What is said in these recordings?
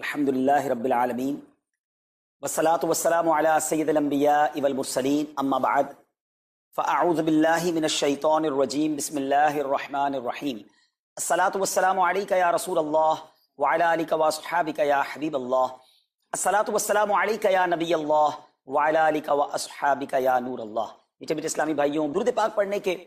الحمدللہ رب العالمین والصلاة والسلام علی سید الانبیاء والمرسلین اما بعد فاعوذ باللہ من الشیطان الرجیم بسم اللہ الرحمن الرحیم الصلاة والسلام علیک یا رسول اللہ وعلی آلک واصحابک یا حبیب اللہ الصلاة والسلام علیک یا نبی اللہ وعلی آلک واصحابک یا نور اللہ۔ میٹھے میٹھے اسلامی بھائیوں، درود پاک پڑھنے کے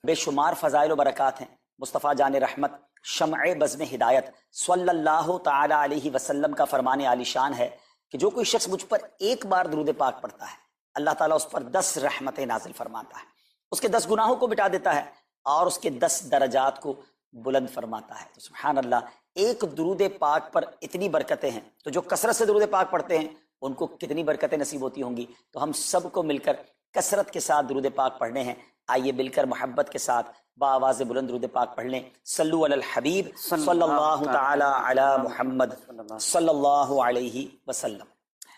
بے شمار فضائل و برکات ہیں۔ مصطفیٰ جان رحمت شمع بزم ہدایت صلی اللہ تعالی علیہ وسلم کا فرمان عالی شان ہے کہ جو کوئی شخص مجھ پر ایک بار درود پاک پڑھتا ہے، اللہ تعالیٰ اس پر 10 رحمتیں نازل فرماتا ہے، اس کے 10 گناہوں کو مٹا دیتا ہے اور اس کے 10 درجات کو بلند فرماتا ہے۔ تو سبحان اللہ، ایک درود پاک پر اتنی برکتیں ہیں، تو جو کثرت سے درود پاک پڑھتے ہیں ان کو کتنی برکتیں نصیب ہوتی ہوں گی۔ تو ہم سب کو مل کر کثرت کے ساتھ درود پاک پڑھنے ہیں۔ آئیے مل کر محبت کے ساتھ بآواز بلند درود پاک پڑھ لیں۔ صلو علی الحبیب صلی اللہ تعالی علی محمد صلی اللہ علیہ وسلم۔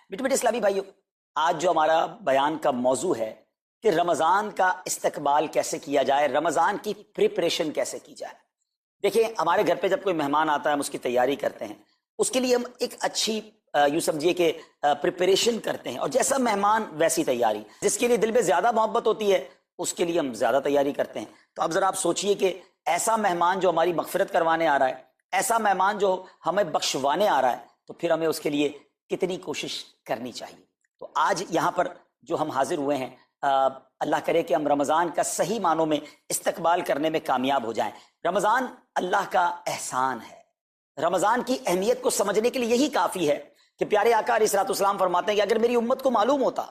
میٹھے میٹھے اسلامی بھائیو، آج جو ہمارا بیان کا موضوع ہے کہ رمضان کا استقبال کیسے کیا جائے، رمضان کی پریپریشن کیسے کی جائے۔ دیکھیں، ہمارے گھر پہ جب کوئی مہمان آتا ہے ہم اس کی تیاری کرتے ہیں، اس کے لیے ہم ایک اچھی یوں سمجھیے کہ پریپریشن کرتے ہیں، اور جیسا مہمان ویسی تیاری۔ جس کے لیے دل میں زیادہ محبت ہوتی ہے اس کے لیے ہم زیادہ تیاری کرتے ہیں۔ تو اب ذرا آپ سوچئے کہ ایسا مہمان جو ہماری مغفرت کروانے آ رہا ہے، ایسا مہمان جو ہمیں بخشوانے آ رہا ہے، تو پھر ہمیں اس کے لیے کتنی کوشش کرنی چاہیے۔ تو آج یہاں پر جو ہم حاضر ہوئے ہیں، اللہ کرے کہ ہم رمضان کا صحیح معنوں میں استقبال کرنے میں کامیاب ہو جائیں۔ رمضان اللہ کا احسان ہے۔ رمضان کی اہمیت کو سمجھنے کے لیے یہی کافی ہے کہ پیارے آقا علیہ الصلوۃ والسلام فرماتے ہیں کہ اگر میری امت کو معلوم ہوتا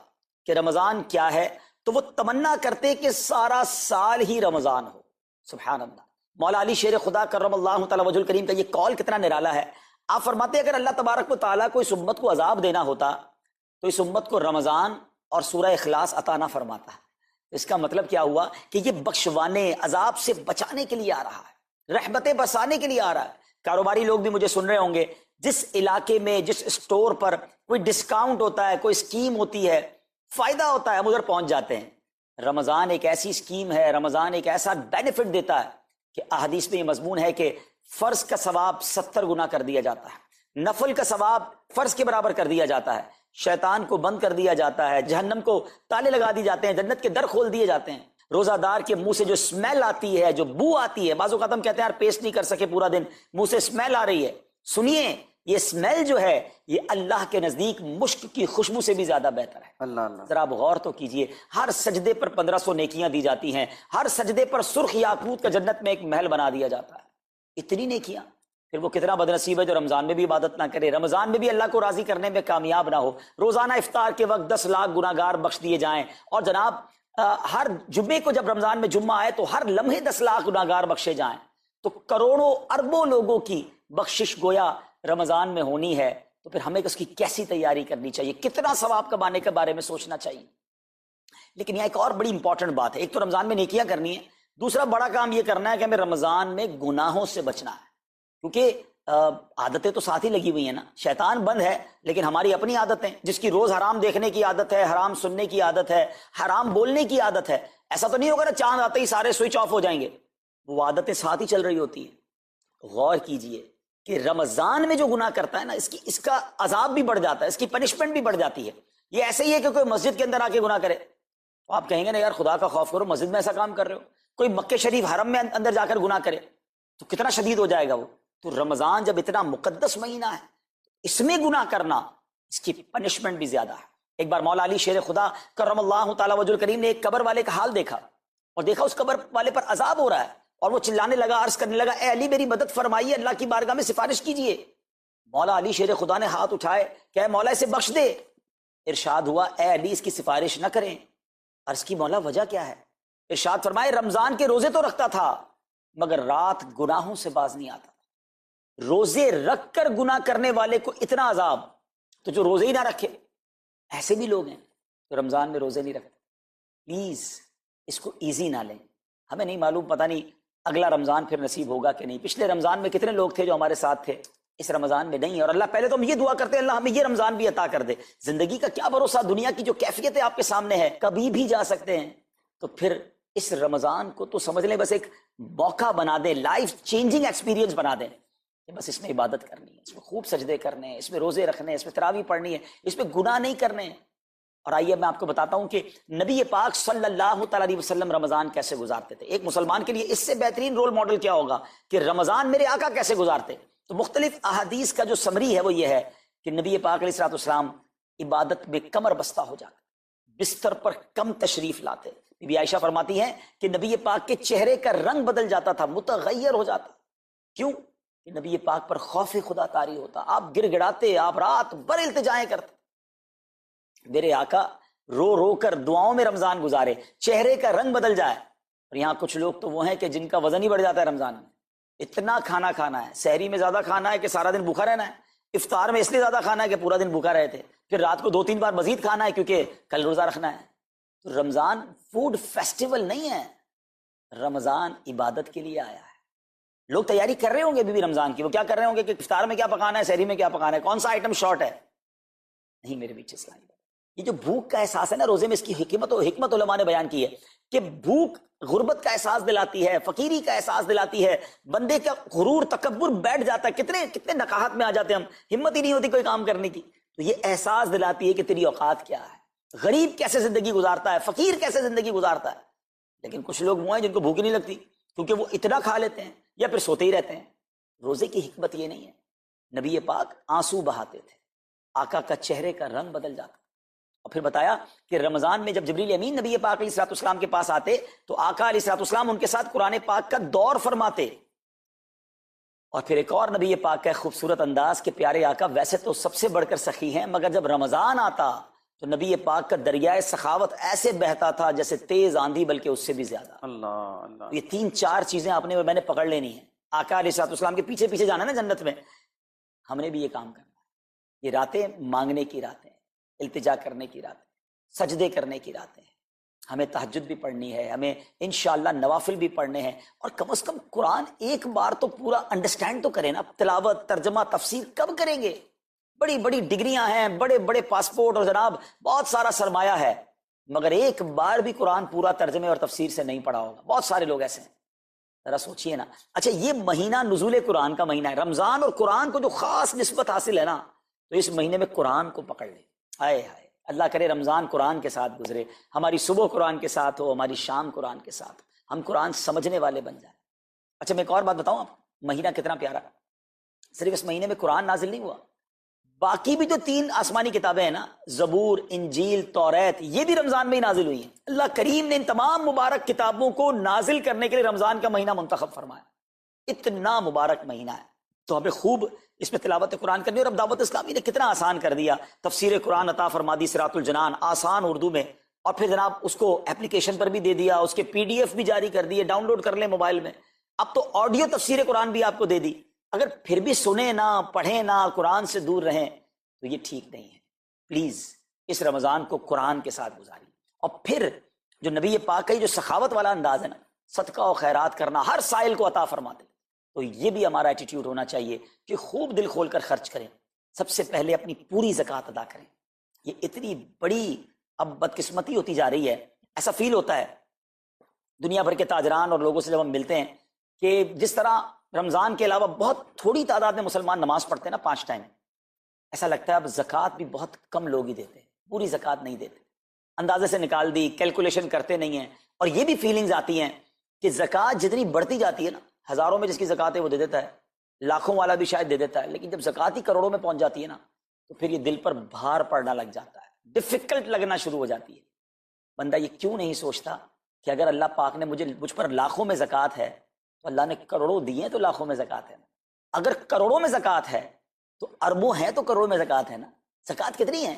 کہ رمضان کیا ہے تو وہ تمنا کرتے کہ سارا سال ہی رمضان ہو۔ سبحان اللہ۔ مولا علی شیر خدا کرم اللہ تعالی وجہ الکریم کا یہ قول کتنا نرالا ہے۔ آپ فرماتے ہیں اگر اللہ تبارک و تعالیٰ کو اس امت کو عذاب دینا ہوتا تو اس امت کو رمضان اور سورہ اخلاص عطا نہ فرماتا ہے۔ اس کا مطلب کیا ہوا کہ یہ بخشوانے، عذاب سے بچانے کے لیے آ رہا ہے، رحمتیں برسانے کے لیے آ رہا ہے۔ کاروباری لوگ بھی مجھے سن رہے ہوں گے، جس علاقے میں جس اسٹور پر کوئی ڈسکاؤنٹ ہوتا ہے، کوئی اسکیم ہوتی ہے، فائدہ ہوتا ہے، ہم ادھر پہنچ جاتے ہیں۔ رمضان ایک ایسی اسکیم ہے، رمضان ایک ایسا بینیفٹ دیتا ہے کہ احادیث میں یہ مضمون ہے کہ فرض کا ثواب 70 گنا کر دیا جاتا ہے، نفل کا ثواب فرض کے برابر کر دیا جاتا ہے، شیطان کو بند کر دیا جاتا ہے، جہنم کو تالے لگا دی جاتے ہیں، جنت کے در کھول دیے جاتے ہیں۔ روزہ دار کے منہ سے جو اسمیل آتی ہے، جو بو آتی ہے، بعض اوقات ہم کہتے ہیں یار پیسٹ نہیں کر سکے پورا دن، منہ سے اسمیل آ رہی ہے، سنیے یہ اسمیل جو ہے یہ اللہ کے نزدیک مشک کی خوشبو سے بھی زیادہ بہتر ہے۔ اللہ اللہ، ذرا آپ غور تو کیجئے، ہر سجدے پر 1500 نیکیاں دی جاتی ہیں، ہر سجدے پر سرخ یاقوت کا جنت میں ایک محل بنا دیا جاتا ہے۔ اتنی نیکیاں، پھر وہ کتنا بدنصیب ہے جو رمضان میں بھی عبادت نہ کرے، رمضان میں بھی اللہ کو راضی کرنے میں کامیاب نہ ہو۔ روزانہ افطار کے وقت 10 لاکھ گناہگار بخش دیے جائیں، اور جناب ہر جمعے کو جب رمضان میں جمعہ آئے تو ہر لمحے 10 لاکھ گناہگار بخشے جائیں، تو کروڑوں اربوں لوگوں کی بخشش گویا رمضان میں ہونی ہے۔ تو پھر ہمیں اس کی کیسی تیاری کرنی چاہیے، کتنا ثواب کمانے کے بارے میں سوچنا چاہیے۔ لیکن یہاں ایک اور بڑی امپورٹنٹ بات ہے، ایک تو رمضان میں نیکیاں کرنی ہے، دوسرا بڑا کام یہ کرنا ہے کہ ہمیں رمضان میں گناہوں سے بچنا ہے، کیونکہ عادتیں تو ساتھ ہی لگی ہوئی ہیں نا۔ شیطان بند ہے لیکن ہماری اپنی عادتیں، جس کی روز حرام دیکھنے کی عادت ہے، حرام سننے کی عادت ہے، حرام بولنے کی عادت ہے، ایسا تو نہیں ہوگا نا چاند آتے ہی سارے سوئچ آف ہو جائیں گے، وہ عادتیں ساتھ ہی چل رہی ہوتی ہیں۔ غور کیجئے کہ رمضان میں جو گناہ کرتا ہے نا، اس کا عذاب بھی بڑھ جاتا ہے، اس کی پنشمنٹ بھی بڑھ جاتی ہے۔ یہ ایسے ہی ہے کہ کوئی مسجد کے اندر آ کے گناہ کرے تو آپ کہیں گے نا یار خدا کا خوف کرو، مسجد میں ایسا کام کر رہے ہو۔ کوئی مکہ شریف حرم میں اندر جا کر گناہ کرے تو کتنا شدید ہو جائے گا وہ۔ تو رمضان جب اتنا مقدس مہینہ ہے، اس میں گناہ کرنا، اس کی پنشمنٹ بھی زیادہ ہے۔ ایک بار مولا علی شیر خدا کرم اللہ تعالی وجہ الکریم نے ایک قبر والے کا حال دیکھا، اور دیکھا اس قبر والے پر عذاب ہو رہا ہے، اور وہ چلانے لگا، عرض کرنے لگا اے علی میری مدد فرمائیے، اللہ کی بارگاہ میں سفارش کیجئے۔ مولا علی شیر خدا نے ہاتھ اٹھائے کہ اے مولا اسے بخش دے۔ ارشاد ہوا اے علی اس کی سفارش نہ کریں۔ عرض کی مولا وجہ کیا ہے؟ ارشاد فرمائے رمضان کے روزے تو رکھتا تھا مگر رات گناہوں سے باز نہیں آتا۔ روزے رکھ کر گناہ کرنے والے کو اتنا عذاب، تو جو روزے ہی نہ رکھے، ایسے بھی لوگ ہیں جو رمضان میں روزے نہیں رکھتے۔ پلیز اس کو ایزی نہ لیں۔ ہمیں نہیں معلوم، پتہ نہیں اگلا رمضان پھر نصیب ہوگا کہ نہیں۔ پچھلے رمضان میں کتنے لوگ تھے جو ہمارے ساتھ تھے، اس رمضان میں نہیں۔ اور اللہ پہلے تو ہم یہ دعا کرتے ہیں اللہ ہمیں یہ رمضان بھی عطا کر دے۔ زندگی کا کیا بھروسہ، دنیا کی جو کیفیت آپ کے سامنے ہے، کبھی بھی جا سکتے ہیں۔ تو پھر اس رمضان کو تو سمجھ لیں بس ایک موقع بنا دیں، لائف چینجنگ ایکسپیرینس بنا دیں کہ بس اس میں عبادت کرنی ہے، اس میں خوب سجدے کرنے ہیں، اس میں روزے رکھنے ہیں، اس میں تراویح پڑھنی ہے، اس میں گناہ نہیں کرنے ہیں۔ اور آئیے میں آپ کو بتاتا ہوں کہ نبی پاک صلی اللہ تعالیٰ علیہ وسلم رمضان کیسے گزارتے تھے۔ ایک مسلمان کے لیے اس سے بہترین رول ماڈل کیا ہوگا کہ رمضان میرے آقا کیسے گزارتے۔ تو مختلف احادیث کا جو سمری ہے وہ یہ ہے کہ نبی پاک علیہ الصلوۃ والسلام عبادت میں کمر بستہ ہو جاتے، بستر پر کم تشریف لاتے۔ بی بی عائشہ فرماتی ہیں کہ نبی پاک کے چہرے کا رنگ بدل جاتا تھا، متغیر ہو جاتا۔ کیوں؟ کہ نبی پاک پر خوف خدا طاری ہوتا، آپ گر گڑاتے، آپ رات بھر التجائیں کرتے۔ میرے آقا رو رو کر دعاؤں میں رمضان گزارے، چہرے کا رنگ بدل جائے۔ اور یہاں کچھ لوگ تو وہ ہیں کہ جن کا وزن ہی بڑھ جاتا ہے رمضان میں، اتنا کھانا کھانا ہے، سحری میں زیادہ کھانا ہے کہ سارا دن بھوکا رہنا ہے، افطار میں اس لیے زیادہ کھانا ہے کہ پورا دن بھوکا رہے تھے، پھر رات کو 2-3 بار مزید کھانا ہے کیونکہ کل روزہ رکھنا ہے۔ تو رمضان فوڈ فیسٹیول نہیں ہے، رمضان عبادت کے لیے آیا ہے۔ لوگ تیاری کر رہے ہوں گے بھی رمضان کی، وہ کیا کر رہے ہوں گے کہ افطار میں کیا پکانا ہے، سحری میں کیا پکانا ہے، کون سا آئٹم شارٹ ہے۔ نہیں میرے بیچ اسلامی، یہ جو بھوک کا احساس ہے نا روزے میں، اس کی حکمت علماء نے بیان کی ہے کہ بھوک غربت کا احساس دلاتی ہے، فقیری کا احساس دلاتی ہے، بندے کا غرور تکبر بیٹھ جاتا ہے، کتنے نقاہت میں آ جاتے ہیں ہم، ہمت ہی نہیں ہوتی کوئی کام کرنے کی۔ تو یہ احساس دلاتی ہے کہ تیری اوقات کیا ہے، غریب کیسے زندگی گزارتا ہے، فقیر کیسے زندگی گزارتا ہے۔ لیکن کچھ لوگ وہ ہیں جن کو بھوک نہیں لگتی کیونکہ وہ اتنا کھا لیتے ہیں یا پھر سوتے ہی رہتے ہیں۔ روزے کی حکمت یہ نہیں ہے، نبی پاک آنسو بہاتے تھے، آقا کا چہرے کا رنگ بدل جاتا۔ اور پھر بتایا کہ رمضان میں جب جبریل امین نبی پاک علیہ الصلوۃ والسلام کے پاس آتے تو آقا علیہ الصلوۃ والسلام ان کے ساتھ قرآن پاک کا دور فرماتے۔ اور پھر ایک اور نبی پاک کا خوبصورت انداز کہ پیارے آقا ویسے تو سب سے بڑھ کر سخی ہیں، مگر جب رمضان آتا تو نبی پاک کا دریائے سخاوت ایسے بہتا تھا جیسے تیز آندھی، بلکہ اس سے بھی زیادہ۔ اللہ اللہ، یہ 3-4 چیزیں آپ نے میں نے پکڑ لینی ہیں۔ آقا علیہ الصلوۃ والسلام کے پیچھے پیچھے جانا نا جنت میں، ہم نے بھی یہ کام کرنا ہے۔ یہ راتیں مانگنے کی راتیں، التجا کرنے کی راتیں، سجدے کرنے کی راتیں، ہمیں تہجد بھی پڑھنی ہے، ہمیں انشاءاللہ نوافل بھی پڑھنے ہیں، اور کم از کم قرآن ایک بار تو پورا انڈرسٹینڈ تو کریں نا۔ تلاوت، ترجمہ، تفسیر کب کریں گے؟ بڑی بڑی ڈگریاں ہیں، بڑے بڑے پاسپورٹ اور جناب بہت سارا سرمایہ ہے، مگر ایک بار بھی قرآن پورا ترجمے اور تفسیر سے نہیں پڑھا ہوگا۔ بہت سارے لوگ ایسے ہیں، ذرا سوچئے نا۔ اچھا یہ مہینہ نزول قرآن کا مہینہ ہے، رمضان اور قرآن کو جو خاص نسبت حاصل ہے نا، تو اس مہینے میں قرآن کو پکڑ لیں۔ ہائے ہائے، اللہ کرے رمضان قرآن کے ساتھ گزرے، ہماری صبح قرآن کے ساتھ ہو، ہماری شام قرآن کے ساتھ، ہم قرآن سمجھنے والے بن جائیں۔ اچھا میں ایک اور بات بتاؤں آپ، مہینہ کتنا پیارا، صرف اس مہینے میں قرآن نازل نہیں ہوا، باقی بھی جو 3 آسمانی کتابیں ہیں نا، زبور، انجیل، توریت، یہ بھی رمضان میں ہی نازل ہوئی ہیں۔ اللہ کریم نے ان تمام مبارک کتابوں کو نازل کرنے کے لیے رمضان کا مہینہ منتخب فرمایا، اتنا مبارک مہینہ ہے۔ تو ہمیں خوب اس میں تلاوت قرآن کرنی، اور اب دعوت اسلامی نے کتنا آسان کر دیا، تفسیر قرآن عطا فرما دی صراط الجنان آسان اردو میں، اور پھر جناب اس کو اپلیکیشن پر بھی دے دیا، اس کے PDF بھی جاری کر دیے، ڈاؤن لوڈ کر لیں موبائل میں۔ اب تو آڈیو تفسیر قرآن بھی آپ کو دے دی۔ اگر پھر بھی سنیں نہ، پڑھیں نہ، قرآن سے دور رہیں تو یہ ٹھیک نہیں ہے۔ پلیز اس رمضان کو قرآن کے ساتھ گزاریے۔ اور پھر جو نبی پاک کا جو سخاوت والا انداز ہے نا، صدقہ و خیرات کرنا، ہر سائل کو عطا فرماتے، تو یہ بھی ہمارا ایٹیٹیوڈ ہونا چاہیے کہ خوب دل کھول کر خرچ کریں، سب سے پہلے اپنی پوری زکوٰۃ ادا کریں۔ یہ اتنی بڑی اب بدقسمتی ہوتی جا رہی ہے، ایسا فیل ہوتا ہے دنیا بھر کے تاجران اور لوگوں سے جب ہم ملتے ہیں کہ جس طرح رمضان کے علاوہ بہت تھوڑی تعداد میں مسلمان نماز پڑھتے ہیں نا 5 ٹائم، ایسا لگتا ہے اب زکوٰۃ بھی بہت کم لوگ ہی دیتے ہیں، پوری زکوٰۃ نہیں دیتے، اندازے سے نکال دی، کیلکولیشن کرتے نہیں ہیں۔ اور یہ بھی فیلنگز آتی ہیں کہ زکوٰۃ جتنی بڑھتی جاتی ہے نا، ہزاروں میں جس کی زکوٰۃ ہے وہ دے دیتا ہے، لاکھوں والا بھی شاید دے دیتا ہے، لیکن جب زکوٰۃ ہی کروڑوں میں پہنچ جاتی ہے نا، تو پھر یہ دل پر بھار پڑنا لگ جاتا ہے، ڈیفیکلٹ لگنا شروع ہو جاتی ہے۔ بندہ یہ کیوں نہیں سوچتا کہ اگر اللہ پاک نے مجھ پر لاکھوں میں زکوٰۃ ہے تو اللہ نے کروڑوں دیے تو لاکھوں میں زکوٰۃ ہے نا، اگر کروڑوں میں زکوٰۃ ہے تو اربوں ہیں تو کروڑوں میں زکوٰۃ ہے نا۔ زکوٰۃ کتنی ہے؟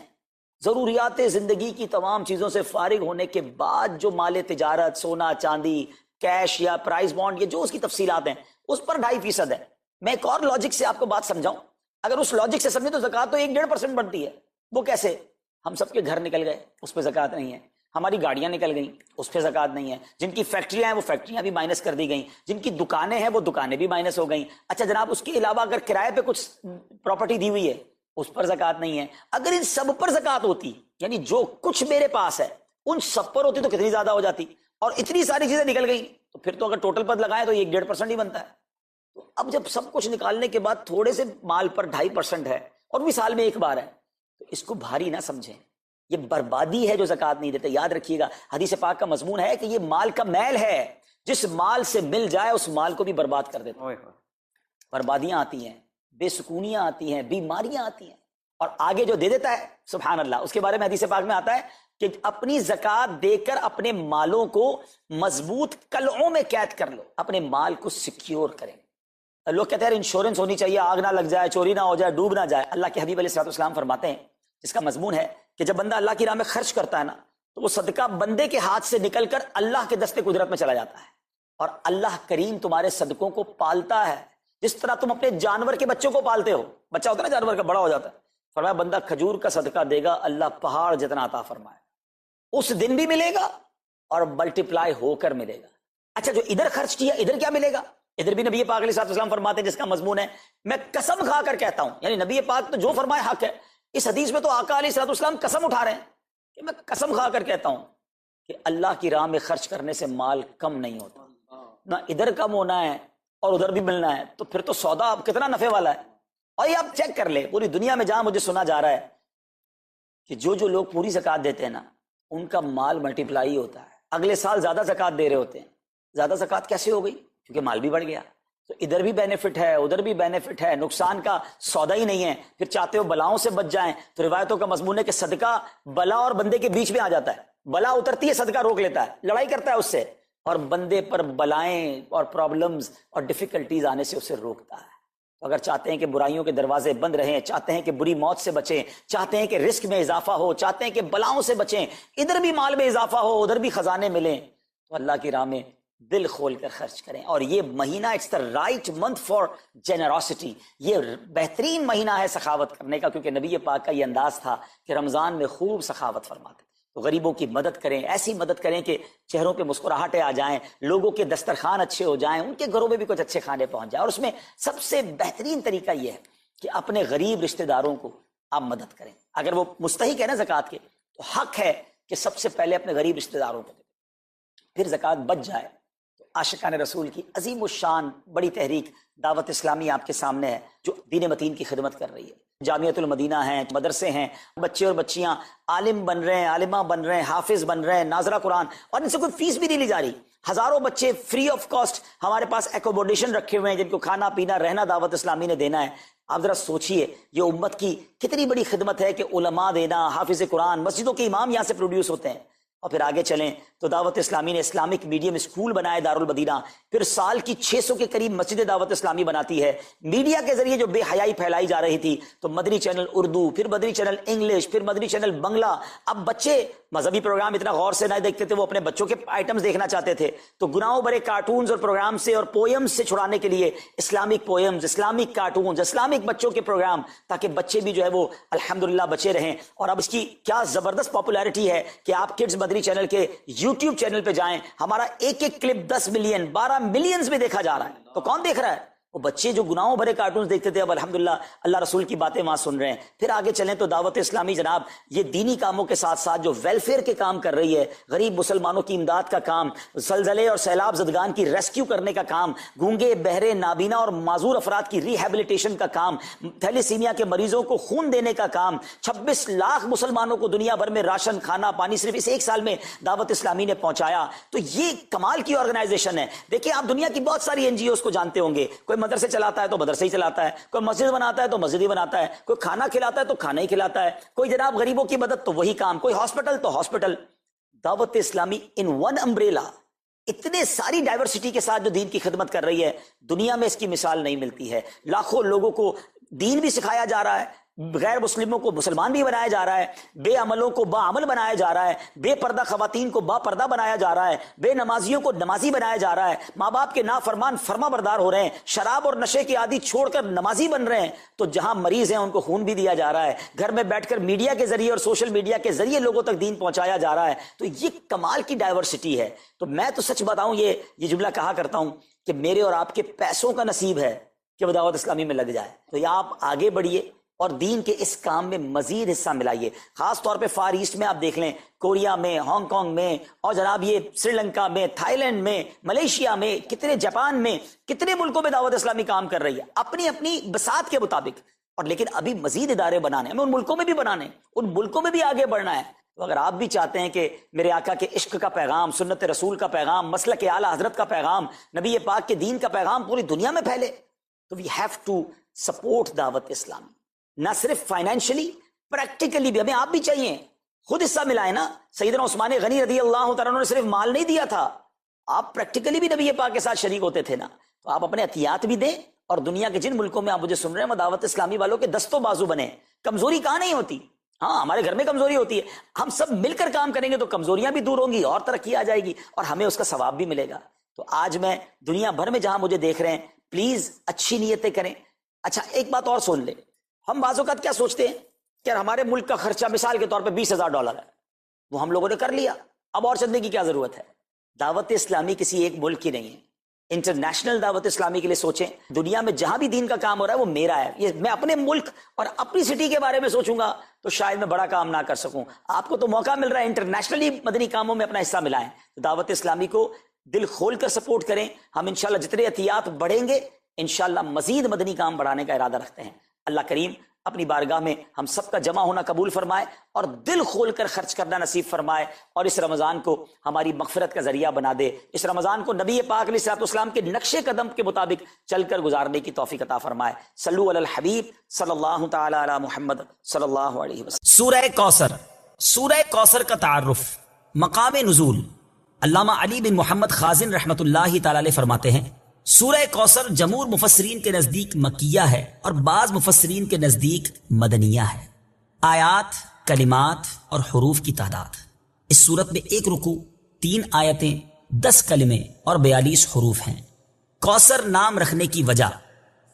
ضروریات زندگی کی تمام چیزوں سے فارغ ہونے کے بعد جو مال تجارت، سونا چاندی، کیش یا پرائز بانڈ، یہ جو اس کی تفصیلات ہیں، اس پر 2.5% ہے۔ میں ایک اور لاجک سے آپ کو بات سمجھاؤں، اگر اس لاجک سے سمجھیں تو زکوٰۃ تو 1-1.5% بنتی ہے۔ وہ کیسے؟ ہم سب کے گھر نکل گئے، اس پہ زکوٰۃ نہیں ہے، ہماری گاڑیاں نکل گئیں، اس پہ زکوٰۃ نہیں ہے، جن کی فیکٹریاں ہیں وہ فیکٹریاں بھی مائنس کر دی گئیں، جن کی دکانیں ہیں وہ دکانیں بھی مائنس ہو گئیں۔ اچھا جناب اس کے علاوہ اگر کرائے پہ کچھ پراپرٹی دی ہوئی ہے اس پر زکوٰۃ نہیں ہے۔ اگر ان سب پر زکوٰۃ ہوتی، یعنی جو کچھ میرے پاس ہے ان سب پر ہوتی تو کتنی زیادہ ہو جاتی، اور اتنی ساری چیزیں نکل گئی، تو پھر تو اگر ٹوٹل پد لگائیں تو یہ 1.5% ہی بنتا ہے۔ تو اب جب سب کچھ نکالنے کے بعد تھوڑے سے مال پر 2.5% ہے اور بھی سال میں ایک بار ہے، تو اس کو بھاری نہ سمجھیں، یہ بربادی ہے جو زکوٰۃ نہیں دیتے۔ یاد رکھیے گا حدیث پاک کا مضمون ہے کہ یہ مال کا میل ہے، جس مال سے مل جائے اس مال کو بھی برباد کر دیتا ہے۔ بربادیاں آتی ہیں، بے سکونیاں آتی ہیں، بیماریاں آتی ہیں، اور آگے جو دے دیتا ہے سبحان اللہ، اس کے بارے میں حدیث پاک میں آتا ہے کہ اپنی زکوٰۃ دے کر اپنے مالوں کو مضبوط قلعوں میں قید کر لو، اپنے مال کو سیکیور کریں۔ لوگ کہتے ہیں انشورنس ہونی چاہیے، آگ نہ لگ جائے، چوری نہ ہو جائے، ڈوب نہ جائے۔ اللہ کے حبیب علیہ الصلوۃ والسلام فرماتے ہیں، جس کا مضمون ہے کہ جب بندہ اللہ کی راہ میں خرچ کرتا ہے نا، تو وہ صدقہ بندے کے ہاتھ سے نکل کر اللہ کے دستے قدرت میں چلا جاتا ہے، اور اللہ کریم تمہارے صدقوں کو پالتا ہے جس طرح تم اپنے جانور کے بچوں کو پالتے ہو۔ بچہ ہوتا ہے نا جانور کا، بڑا ہو جاتا ہے، فرمایا بندہ کھجور کا صدقہ دے گا، اللہ پہاڑ جتنا عطا فرمائے، اس دن بھی ملے گا اور ملٹیپلائی ہو کر ملے گا۔ اچھا، جو ادھر خرچ کیا ادھر کیا ملے گا؟ ادھر بھی نبی پاک علیہ الصلوۃ والسلام فرماتے ہیں، جس کا مضمون ہے میں قسم کھا کر کہتا ہوں، یعنی نبی پاک تو جو فرمائے حق ہے۔ اس حدیث میں تو آقا علیہ الصلوۃ والسلام قسم اٹھا رہے ہیں کہ میں قسم کھا کر کہتا ہوں کہ اللہ کی راہ میں خرچ کرنے سے مال کم نہیں ہوتا، نہ ادھر کم ہونا ہے اور ادھر بھی ملنا ہے، تو پھر تو سودا کتنا نفع والا ہے۔ اور یہ آپ چیک کر لیں، پوری دنیا میں جہاں مجھے سنا جا رہا ہے کہ جو لوگ پوری زکوٰۃ دیتے ہیں نا، ان کا مال ملٹیپلائی ہوتا ہے، اگلے سال زیادہ زکوٰۃ دے رہے ہوتے ہیں۔ زیادہ زکوٰۃ کیسے ہو گئی؟ کیونکہ مال بھی بڑھ گیا، تو ادھر بھی بینیفٹ ہے، ادھر بھی بینیفٹ ہے، نقصان کا سودا ہی نہیں ہے۔ پھر چاہتے ہو بلاؤں سے بچ جائیں، تو روایتوں کا مضمون ہے کہ صدقہ بلا اور بندے کے بیچ میں آ جاتا ہے، بلا اترتی ہے صدقہ روک لیتا ہے، لڑائی کرتا ہے اس سے، اور بندے پر بلائیں اور پرابلمز اور ڈیفیکلٹیز آنے سے اسے روکتا ہے۔ تو اگر چاہتے ہیں کہ برائیوں کے دروازے بند رہیں، چاہتے ہیں کہ بری موت سے بچیں، چاہتے ہیں کہ رزق میں اضافہ ہو، چاہتے ہیں کہ بلاؤں سے بچیں، ادھر بھی مال میں اضافہ ہو، ادھر بھی خزانے ملیں، تو اللہ کی راہ میں دل کھول کر خرچ کریں۔ اور یہ مہینہ it's the right month for generosity, یہ بہترین مہینہ ہے سخاوت کرنے کا، کیونکہ نبی پاک کا یہ انداز تھا کہ رمضان میں خوب سخاوت فرماتے۔ تو غریبوں کی مدد کریں، ایسی مدد کریں کہ چہروں پہ مسکراہٹیں آ جائیں، لوگوں کے دسترخوان اچھے ہو جائیں، ان کے گھروں میں بھی کچھ اچھے کھانے پہنچ جائیں۔ اور اس میں سب سے بہترین طریقہ یہ ہے کہ اپنے غریب رشتہ داروں کو آپ مدد کریں۔ اگر وہ مستحق ہے نا زکوٰۃ کے، تو حق ہے کہ سب سے پہلے اپنے غریب رشتہ داروں کو دیں، پھر زکوٰۃ بچ جائے۔ تو عاشقان رسول کی عظیم الشان بڑی تحریک دعوت اسلامی آپ کے سامنے ہے، جو دین متین کی خدمت کر رہی ہے۔ جامعۃ المدینہ ہیں، مدرسے ہیں، بچے اور بچیاں عالم بن رہے ہیں، عالمہ بن رہے ہیں، حافظ بن رہے ہیں، ناظرہ قرآن، اور ان سے کوئی فیس بھی نہیں لی جا رہی۔ ہزاروں بچے فری آف کاسٹ ہمارے پاس ایکوموڈیشن رکھے ہوئے ہیں، جن کو کھانا پینا رہنا دعوت اسلامی نے دینا ہے۔ آپ ذرا سوچئے یہ امت کی کتنی بڑی خدمت ہے کہ علماء دینا، حافظ قرآن، مسجدوں کے امام یہاں سے پروڈیوس ہوتے ہیں۔ اور پھر آگے چلیں تو دعوت اسلامی نے اسلامک میڈیم اسکول بنائے دارالمدینہ، پھر سال کی 600 کے قریب مسجد دعوت اسلامی بناتی ہے۔ میڈیا کے ذریعے جو بے حیائی پھیلائی جا رہی تھی، تو مدنی چینل اردو، پھر مدنی چینل انگلش، پھر مدنی چینل بنگلہ۔ اب بچے مذہبی پروگرام اتنا غور سے نہ دیکھتے تھے، وہ اپنے بچوں کے آئٹمز دیکھنا چاہتے تھے، تو گناہوں بھرے کارٹونز اور پروگرام سے اور پوئمز سے چھڑانے کے لیے Islamic poems, Islamic cartoons, Islamic بچوں کے پروگرام، تاکہ بچے بھی جو ہے وہ الحمدللہ بچے رہیں۔ اور اب اس کی کیا زبردست پاپولیرٹی ہے کہ آپ کڈز مدنی چینل کے یوٹیوب چینل پہ جائیں، ہمارا ایک ایک کلپ 10 ملین 12 ملینز میں دیکھا جا رہا ہے۔ تو کون دیکھ رہا ہے؟ وہ بچے جو گناہوں بھرے کارٹونز دیکھتے تھے، اب الحمدللہ اللہ رسول کی باتیں وہاں سن رہے ہیں۔ پھر آگے چلیں تو دعوت اسلامی جناب یہ دینی کاموں کے ساتھ ساتھ جو ویلفیئر کے کام کر رہی ہے، غریب مسلمانوں کی امداد کا کام، زلزلے اور سیلاب زدگان کی ریسکیو کرنے کا کام، گونگے بہرے نابینا اور معذور افراد کی ریہیبلیٹیشن کا کام، تھیلیسیمیا کے مریضوں کو خون دینے کا کام، 26 لاکھ مسلمانوں کو دنیا بھر میں راشن، کھانا پانی صرف اس ایک سال میں دعوت اسلامی نے پہنچایا۔ تو یہ کمال کی آرگنائزیشن ہے۔ دیکھیں آپ دنیا کی بہت ساری NGOs کو جانتے ہوں گے، کوئی مدرسے چلاتا ہے تو مدرسے ہی چلاتا ہے، کوئی مسجد بناتا ہے تو مسجد ہی بناتا ہے، کوئی کھانا کھلاتا ہے تو کھانا ہی کھلاتا ہے، کوئی جناب غریبوں کی مدد تو وہی کام، کوئی ہاسپٹل تو ہاسپٹل۔ دعوت اسلامی ان ون امبریلا اتنے ساری ڈائیورسٹی کے ساتھ جو دین کی خدمت کر رہی ہے، دنیا میں اس کی مثال نہیں ملتی ہے۔ لاکھوں لوگوں کو دین بھی سکھایا جا رہا ہے، غیر مسلموں کو مسلمان بھی بنایا جا رہا ہے، بے عملوں کو با عمل بنایا جا رہا ہے، بے پردہ خواتین کو با پردہ بنایا جا رہا ہے، بے نمازیوں کو نمازی بنایا جا رہا ہے، ماں باپ کے نافرمان فرما بردار ہو رہے ہیں، شراب اور نشے کی عادی چھوڑ کر نمازی بن رہے ہیں، تو جہاں مریض ہیں ان کو خون بھی دیا جا رہا ہے، گھر میں بیٹھ کر میڈیا کے ذریعے اور سوشل میڈیا کے ذریعے لوگوں تک دین پہنچایا جا رہا ہے۔ تو یہ کمال کی ڈائیورسٹی ہے۔ تو میں تو سچ بتاؤں، یہ جملہ کہا کرتا ہوں کہ میرے اور آپ کے پیسوں کا نصیب ہے کہ وہ دعوت اسلامی میں لگ جائے۔ تو یا آپ آگے بڑھیے اور دین کے اس کام میں مزید حصہ ملائیے. خاص طور پہ فار ایسٹ میں آپ دیکھ لیں، کوریا میں، ہانگ کانگ میں، اور جناب یہ سری لنکا میں، تھائی لینڈ میں، ملیشیا میں، کتنے جاپان میں، کتنے ملکوں میں دعوت اسلامی کام کر رہی ہے اپنی اپنی بساط کے مطابق. اور لیکن ابھی مزید ادارے بنانے ہیں، ہمیں ان ملکوں میں بھی بنانے ہیں، ان ملکوں میں بھی آگے بڑھنا ہے. تو اگر آپ بھی چاہتے ہیں کہ میرے آقا کے عشق کا پیغام، سنت رسول کا پیغام، مسلک اعلیٰ حضرت کا پیغام، نبی پاک کے دین کا پیغام پوری دنیا میں پھیلے، تو وی ہیو ٹو سپورٹ دعوت اسلامی. نہ صرف فائنینشلی، پریکٹیکلی بھی ہمیں آپ بھی چاہیے. خود حصہ ملائیں نا. سیدنا عثمان غنی رضی اللہ تعالیٰ عنہ نے صرف مال نہیں دیا تھا، آپ پریکٹیکلی بھی نبی پاک کے ساتھ شریک ہوتے تھے نا. تو آپ اپنے عطیات بھی دیں، اور دنیا کے جن ملکوں میں آپ مجھے سن رہے ہیں وہ دعوت اسلامی والوں کے دستوں بازو بنے. کمزوری کہاں نہیں ہوتی. ہاں ہمارے گھر میں کمزوری ہوتی ہے، ہم سب مل کر کام کریں گے تو کمزوریاں بھی دور ہوں گی اور ترقی آ جائے گی اور ہمیں اس کا ثواب بھی ملے گا. تو آج میں دنیا بھر میں جہاں مجھے دیکھ رہے ہیں، پلیز اچھی نیتیں کریں. اچھا ایک بات اور سن لیں، ہم بعض اوقات کیا سوچتے ہیں کہ ہمارے ملک کا خرچہ مثال کے طور پہ $20,000 ہے، وہ ہم لوگوں نے کر لیا، اب اور چلنے کی کیا ضرورت ہے. دعوت اسلامی کسی ایک ملک کی نہیں ہے، انٹرنیشنل دعوت اسلامی کے لیے سوچیں. دنیا میں جہاں بھی دین کا کام ہو رہا ہے وہ میرا ہے. یہ میں اپنے ملک اور اپنی سٹی کے بارے میں سوچوں گا تو شاید میں بڑا کام نہ کر سکوں. آپ کو تو موقع مل رہا ہے انٹرنیشنلی مدنی کاموں میں اپنا حصہ ملائیں. دعوت اسلامی کو دل کھول کر سپورٹ کریں. ہم انشاءاللہ جتنے عطیات بڑھیں گے انشاءاللہ مزید مدنی کام بڑھانے کا ارادہ رکھتے ہیں. اللہ کریم اپنی بارگاہ میں ہم سب کا جمع ہونا قبول فرمائے اور دل کھول کر خرچ کرنا نصیب فرمائے، اور اس رمضان کو ہماری مغفرت کا ذریعہ بنا دے. اس رمضان کو نبی پاک علیہ الصلوۃ والسلام کے نقش قدم کے مطابق چل کر گزارنے کی توفیق عطا فرمائے. صلو علی الحبیب صلی اللہ تعالی علی محمد صلی اللہ علیہ وسلم. سورہ کوثر. سورہ کوثر کا تعارف. مقام نزول. علامہ علی بن محمد خازن رحمۃ اللہ تعالی علیہ فرماتے ہیں سورہ کوثر جمہور مفسرین کے نزدیک مکیہ ہے اور بعض مفسرین کے نزدیک مدنیہ ہے. آیات، کلمات اور حروف کی تعداد. اس صورت میں 1 رکوع، 3 آیتیں، 10 کلمے اور 42 حروف ہیں. کوثر نام رکھنے کی وجہ،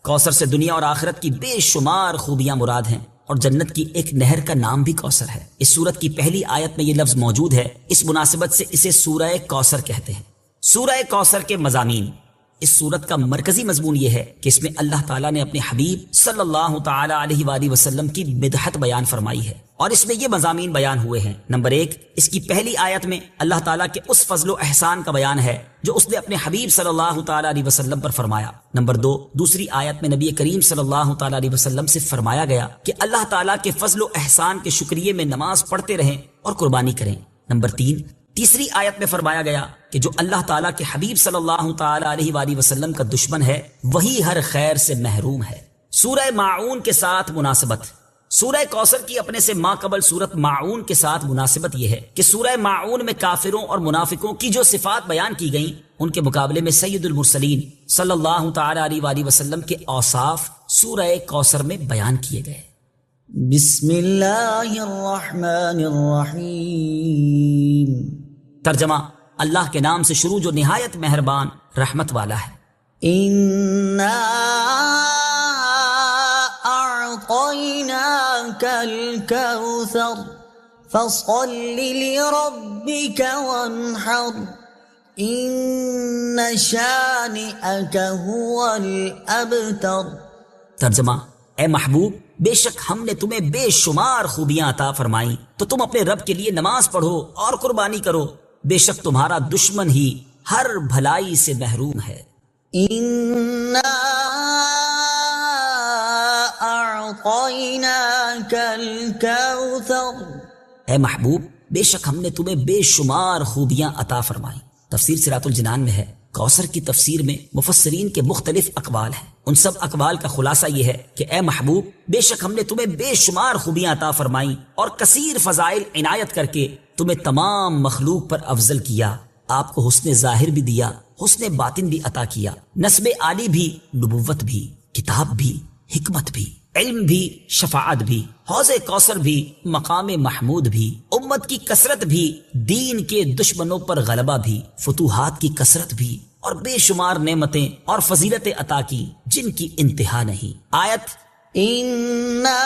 کوثر سے دنیا اور آخرت کی بے شمار خوبیاں مراد ہیں اور جنت کی ایک نہر کا نام بھی کوثر ہے. اس صورت کی پہلی آیت میں یہ لفظ موجود ہے، اس مناسبت سے اسے سورہ کوثر کہتے ہیں. سورہ کوثر کے مضامین. اس صورت کا مرکزی مضمون یہ ہے کہ اس میں اللہ تعالیٰ نے اپنے حبیب صلی اللہ تعالی علیہ وآلہ وسلم کی مدحت بیان فرمائی ہے، اور اس میں یہ مضامین بیان ہوئے ہیں. نمبر 1، اس کی پہلی آیت میں اللہ تعالیٰ کے اس فضل و احسان کا بیان ہے جو اس نے اپنے حبیب صلی اللہ تعالی علیہ وسلم پر فرمایا. نمبر 2، دوسری آیت میں نبی کریم صلی اللہ تعالی علیہ وسلم سے فرمایا گیا کہ اللہ تعالیٰ کے فضل و احسان کے شکریے میں نماز پڑھتے رہیں اور قربانی کریں. نمبر 3، تیسری آیت میں فرمایا گیا کہ جو اللہ تعالیٰ کے حبیب صلی اللہ تعالی علیہ وآلہ وسلم کا دشمن ہے وہی ہر خیر سے محروم ہے. سورہ ماعون کے ساتھ مناسبت. سورہ کوثر کی اپنے سے ماقبل سورت ماعون کے ساتھ مناسبت یہ ہے کہ سورہ ماعون میں کافروں اور منافقوں کی جو صفات بیان کی گئیں ان کے مقابلے میں سید المرسلین صلی اللہ تعالی علیہ وآلہ وسلم کے اوصاف سورہ کوثر میں بیان کیے گئے. بسم اللہ الرحمن الرحیم. ترجمہ: اللہ کے نام سے شروع جو نہایت مہربان رحمت والا ہے. اِنَّا أَعْطَيْنَاكَ الْكَوْثَرَ فَصَلِّ لِرَبِّكَ وَانْحَرْ إِنَّ شَانِئَكَ هُوَ الْأَبْتَرُ. ترجمہ: اے محبوب، بے شک ہم نے تمہیں بے شمار خوبیاں عطا فرمائیں تو تم اپنے رب کے لیے نماز پڑھو اور قربانی کرو، بے شک تمہارا دشمن ہی ہر بھلائی سے محروم ہے. إِنَّا أَعْطَيْنَاكَ الْكَوْثَرَ. اے محبوب، بے شک ہم نے تمہیں بے شمار خوبیاں عطا فرمائیں. تفسیر صراط الجنان میں ہے کوثر کی تفسیر میں مفسرین کے مختلف اقوال ہیں. ان سب اقوال کا خلاصہ یہ ہے کہ اے محبوب، بے شک ہم نے تمہیں بے شمار خوبیاں عطا فرمائیں اور کثیر فضائل عنایت کر کے تمہیں تمام مخلوق پر افضل کیا. آپ کو حسن ظاہر بھی دیا، حسن باطن بھی عطا کیا، نسب عالی بھی، نبوت بھی، کتاب بھی، حکمت بھی، علم بھی، شفاعت بھی، حوض کوثر بھی، مقام محمود بھی، امت کی کثرت بھی، دین کے دشمنوں پر غلبہ بھی، فتوحات کی کثرت بھی، اور بے شمار نعمتیں اور فضیلتیں عطا کی جن کی انتہا نہیں. آیت إِنَّا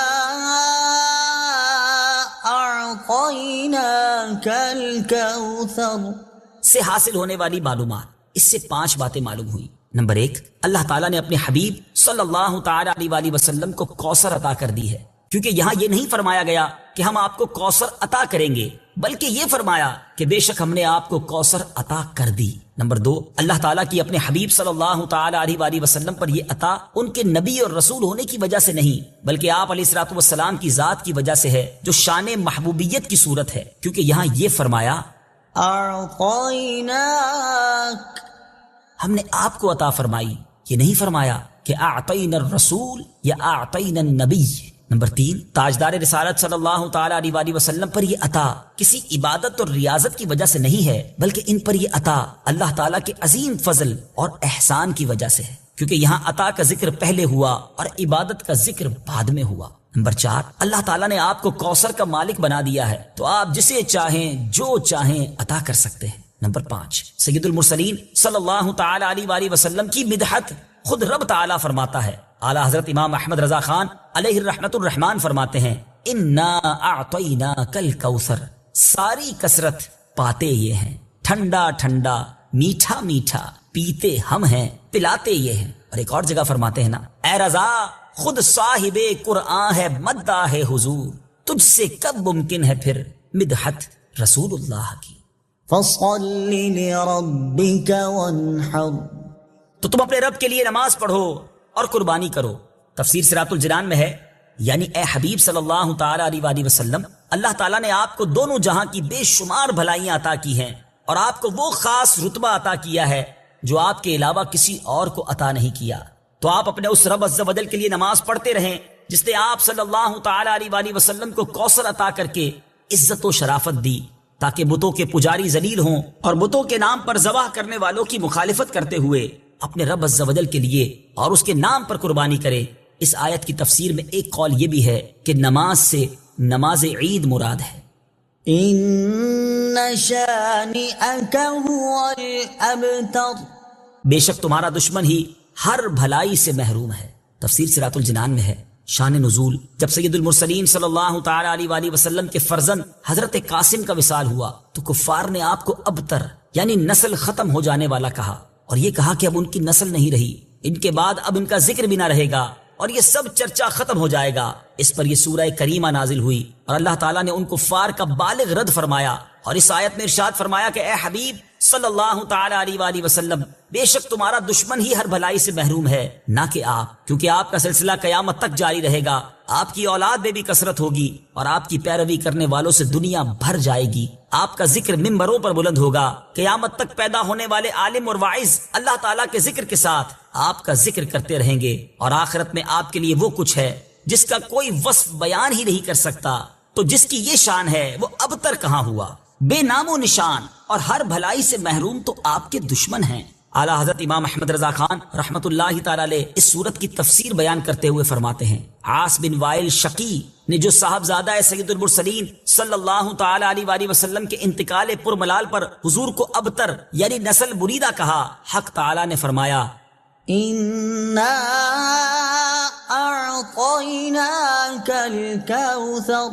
أَعْطَيْنَاكَ الْكَوْثَرَ سے حاصل ہونے والی معلومات. اس سے 5 باتیں معلوم ہوئی. نمبر 1، اللہ تعالیٰ نے اپنے حبیب صلی اللہ تعالی علیہ وآلہ وسلم کو کوثر عطا کر دی ہے. کیونکہ یہاں یہ نہیں فرمایا گیا کہ ہم آپ کو کوثر عطا کریں گے، بلکہ یہ فرمایا کہ بے شک ہم نے آپ کو کوثر عطا کر دی۔ نمبر 2، اللہ تعالیٰ کی اپنے حبیب صلی اللہ تعالی علیہ وآلہ وسلم پر یہ عطا ان کے نبی اور رسول ہونے کی وجہ سے نہیں، بلکہ آپ علیہ الصلوۃ والسلام کی ذات کی وجہ سے ہے، جو شان محبوبیت کی صورت ہے، کیونکہ یہاں یہ فرمایا أعطيناك، ہم نے آپ کو عطا فرمائی، یہ نہیں فرمایا کہ اعطینا الرسول یا اعطینا النبی۔ نمبر 3، تاجدار رسالت صلی اللہ تعالی علیہ وآلہ وسلم پر یہ عطا کسی عبادت اور ریاضت کی وجہ سے نہیں ہے، بلکہ ان پر یہ عطا اللہ تعالیٰ کے عظیم فضل اور احسان کی وجہ سے ہے، کیونکہ یہاں عطا کا ذکر پہلے ہوا اور عبادت کا ذکر بعد میں ہوا۔ نمبر 4، اللہ تعالیٰ نے آپ کو کوثر کا مالک بنا دیا ہے، تو آپ جسے چاہیں جو چاہیں عطا کر سکتے ہیں۔ نمبر 5، سید المرسلین صلی اللہ تعالی علیہ وآلہ وسلم کی مدحت خود رب تعالیٰ فرماتا ہے۔ اعلیٰ حضرت امام احمد رضا خان علیہ الرحمت الرحمان فرماتے ہیں، انا اعطیناک الکوثر، ساری کثرت پاتے یہ ہیں، ٹھنڈا ٹھنڈا میٹھا میٹھا پیتے ہم ہیں، پلاتے یہ ہیں۔ اور ایک اور جگہ فرماتے ہیں نا، اے رضا خود صاحب قرآن ہے مداح حضور، تجھ سے کب ممکن ہے پھر مدحت رسول اللہ کی۔ فصل لربك وانحر، تو تم اپنے رب کے لیے نماز پڑھو اور قربانی کرو۔ تفسیر صراط الجنان میں ہے، یعنی اے حبیب صلی اللہ تعالی علیہ وآلہ وسلم، اللہ تعالیٰ نے آپ کو دونوں جہاں کی بے شمار بھلائیاں عطا کی ہیں، اور آپ کو وہ خاص رتبہ عطا کیا ہے جو آپ کے علاوہ کسی اور کو عطا نہیں کیا۔ تو آپ اپنے اس رب عز و جل کے لیے نماز پڑھتے رہیں جس نے آپ صلی اللہ تعالی علیہ وآلہ وسلم کو کوثر عطا کر کے عزت و شرافت دی، تاکہ بتوں کے پجاری ذلیل ہوں اور بتوں کے نام پر ذبح کرنے والوں کی مخالفت کرتے ہوئے اپنے رب عز و جل کے لیے اور اس کے نام پر قربانی کرے۔ اس آیت کی تفسیر میں ایک قول یہ بھی ہے کہ نماز سے نماز عید مراد ہے۔ إن شانئك هو الأبتر، بے شک تمہارا دشمن ہی ہر بھلائی سے محروم ہے۔ تفسیر صراط الجنان میں ہے۔ شان نزول، جب سید المرسلین صلی اللہ تعالی علیہ وآلہ وسلم کے فرزند حضرت قاسم کا وصال ہوا تو کفار نے آپ کو ابتر یعنی نسل ختم ہو جانے والا کہا، اور یہ کہا کہ اب ان کی نسل نہیں رہی، ان کے بعد اب ان کا ذکر بھی نہ رہے گا اور یہ سب چرچا ختم ہو جائے گا۔ اس پر یہ سورہ کریمہ نازل ہوئی اور اللہ تعالیٰ نے ان کفار کا بالغ رد فرمایا، اور اس آیت میں ارشاد فرمایا کہ اے حبیب صلی اللہ تعالی علیہ وآلہ وسلم، بے شک تمہارا دشمن ہی ہر بھلائی سے محروم ہے، نہ کہ آپ، کیونکہ آپ کا سلسلہ قیامت تک جاری رہے گا، آپ کی اولاد میں بھی کثرت ہوگی اور آپ کی پیروی کرنے والوں سے دنیا بھر جائے گی۔ آپ کا ذکر ممبروں پر بلند ہوگا، قیامت تک پیدا ہونے والے عالم اور واعظ اللہ تعالیٰ کے ذکر کے ساتھ آپ کا ذکر کرتے رہیں گے، اور آخرت میں آپ کے لیے وہ کچھ ہے جس کا کوئی وصف بیان ہی نہیں کر سکتا۔ تو جس کی یہ شان ہے وہ ابتر کہاں ہوا، بے نام و نشان اور ہر بھلائی سے محروم تو آپ کے دشمن ہیں۔ اعلیٰ حضرت امام احمد رضا خان رحمت اللہ تعالی علیہ اس صورت کی تفسیر بیان کرتے ہوئے فرماتے ہیں، عاص بن وائل شقی نے جو صاحبزادہ سید المرسلین صلی اللہ تعالی علیہ وآلہ وسلم کے انتقال پرملال پر حضور کو ابتر یعنی نسل بریدہ کہا، حق تعالی نے فرمایا إنا أعطيناك الكوثر،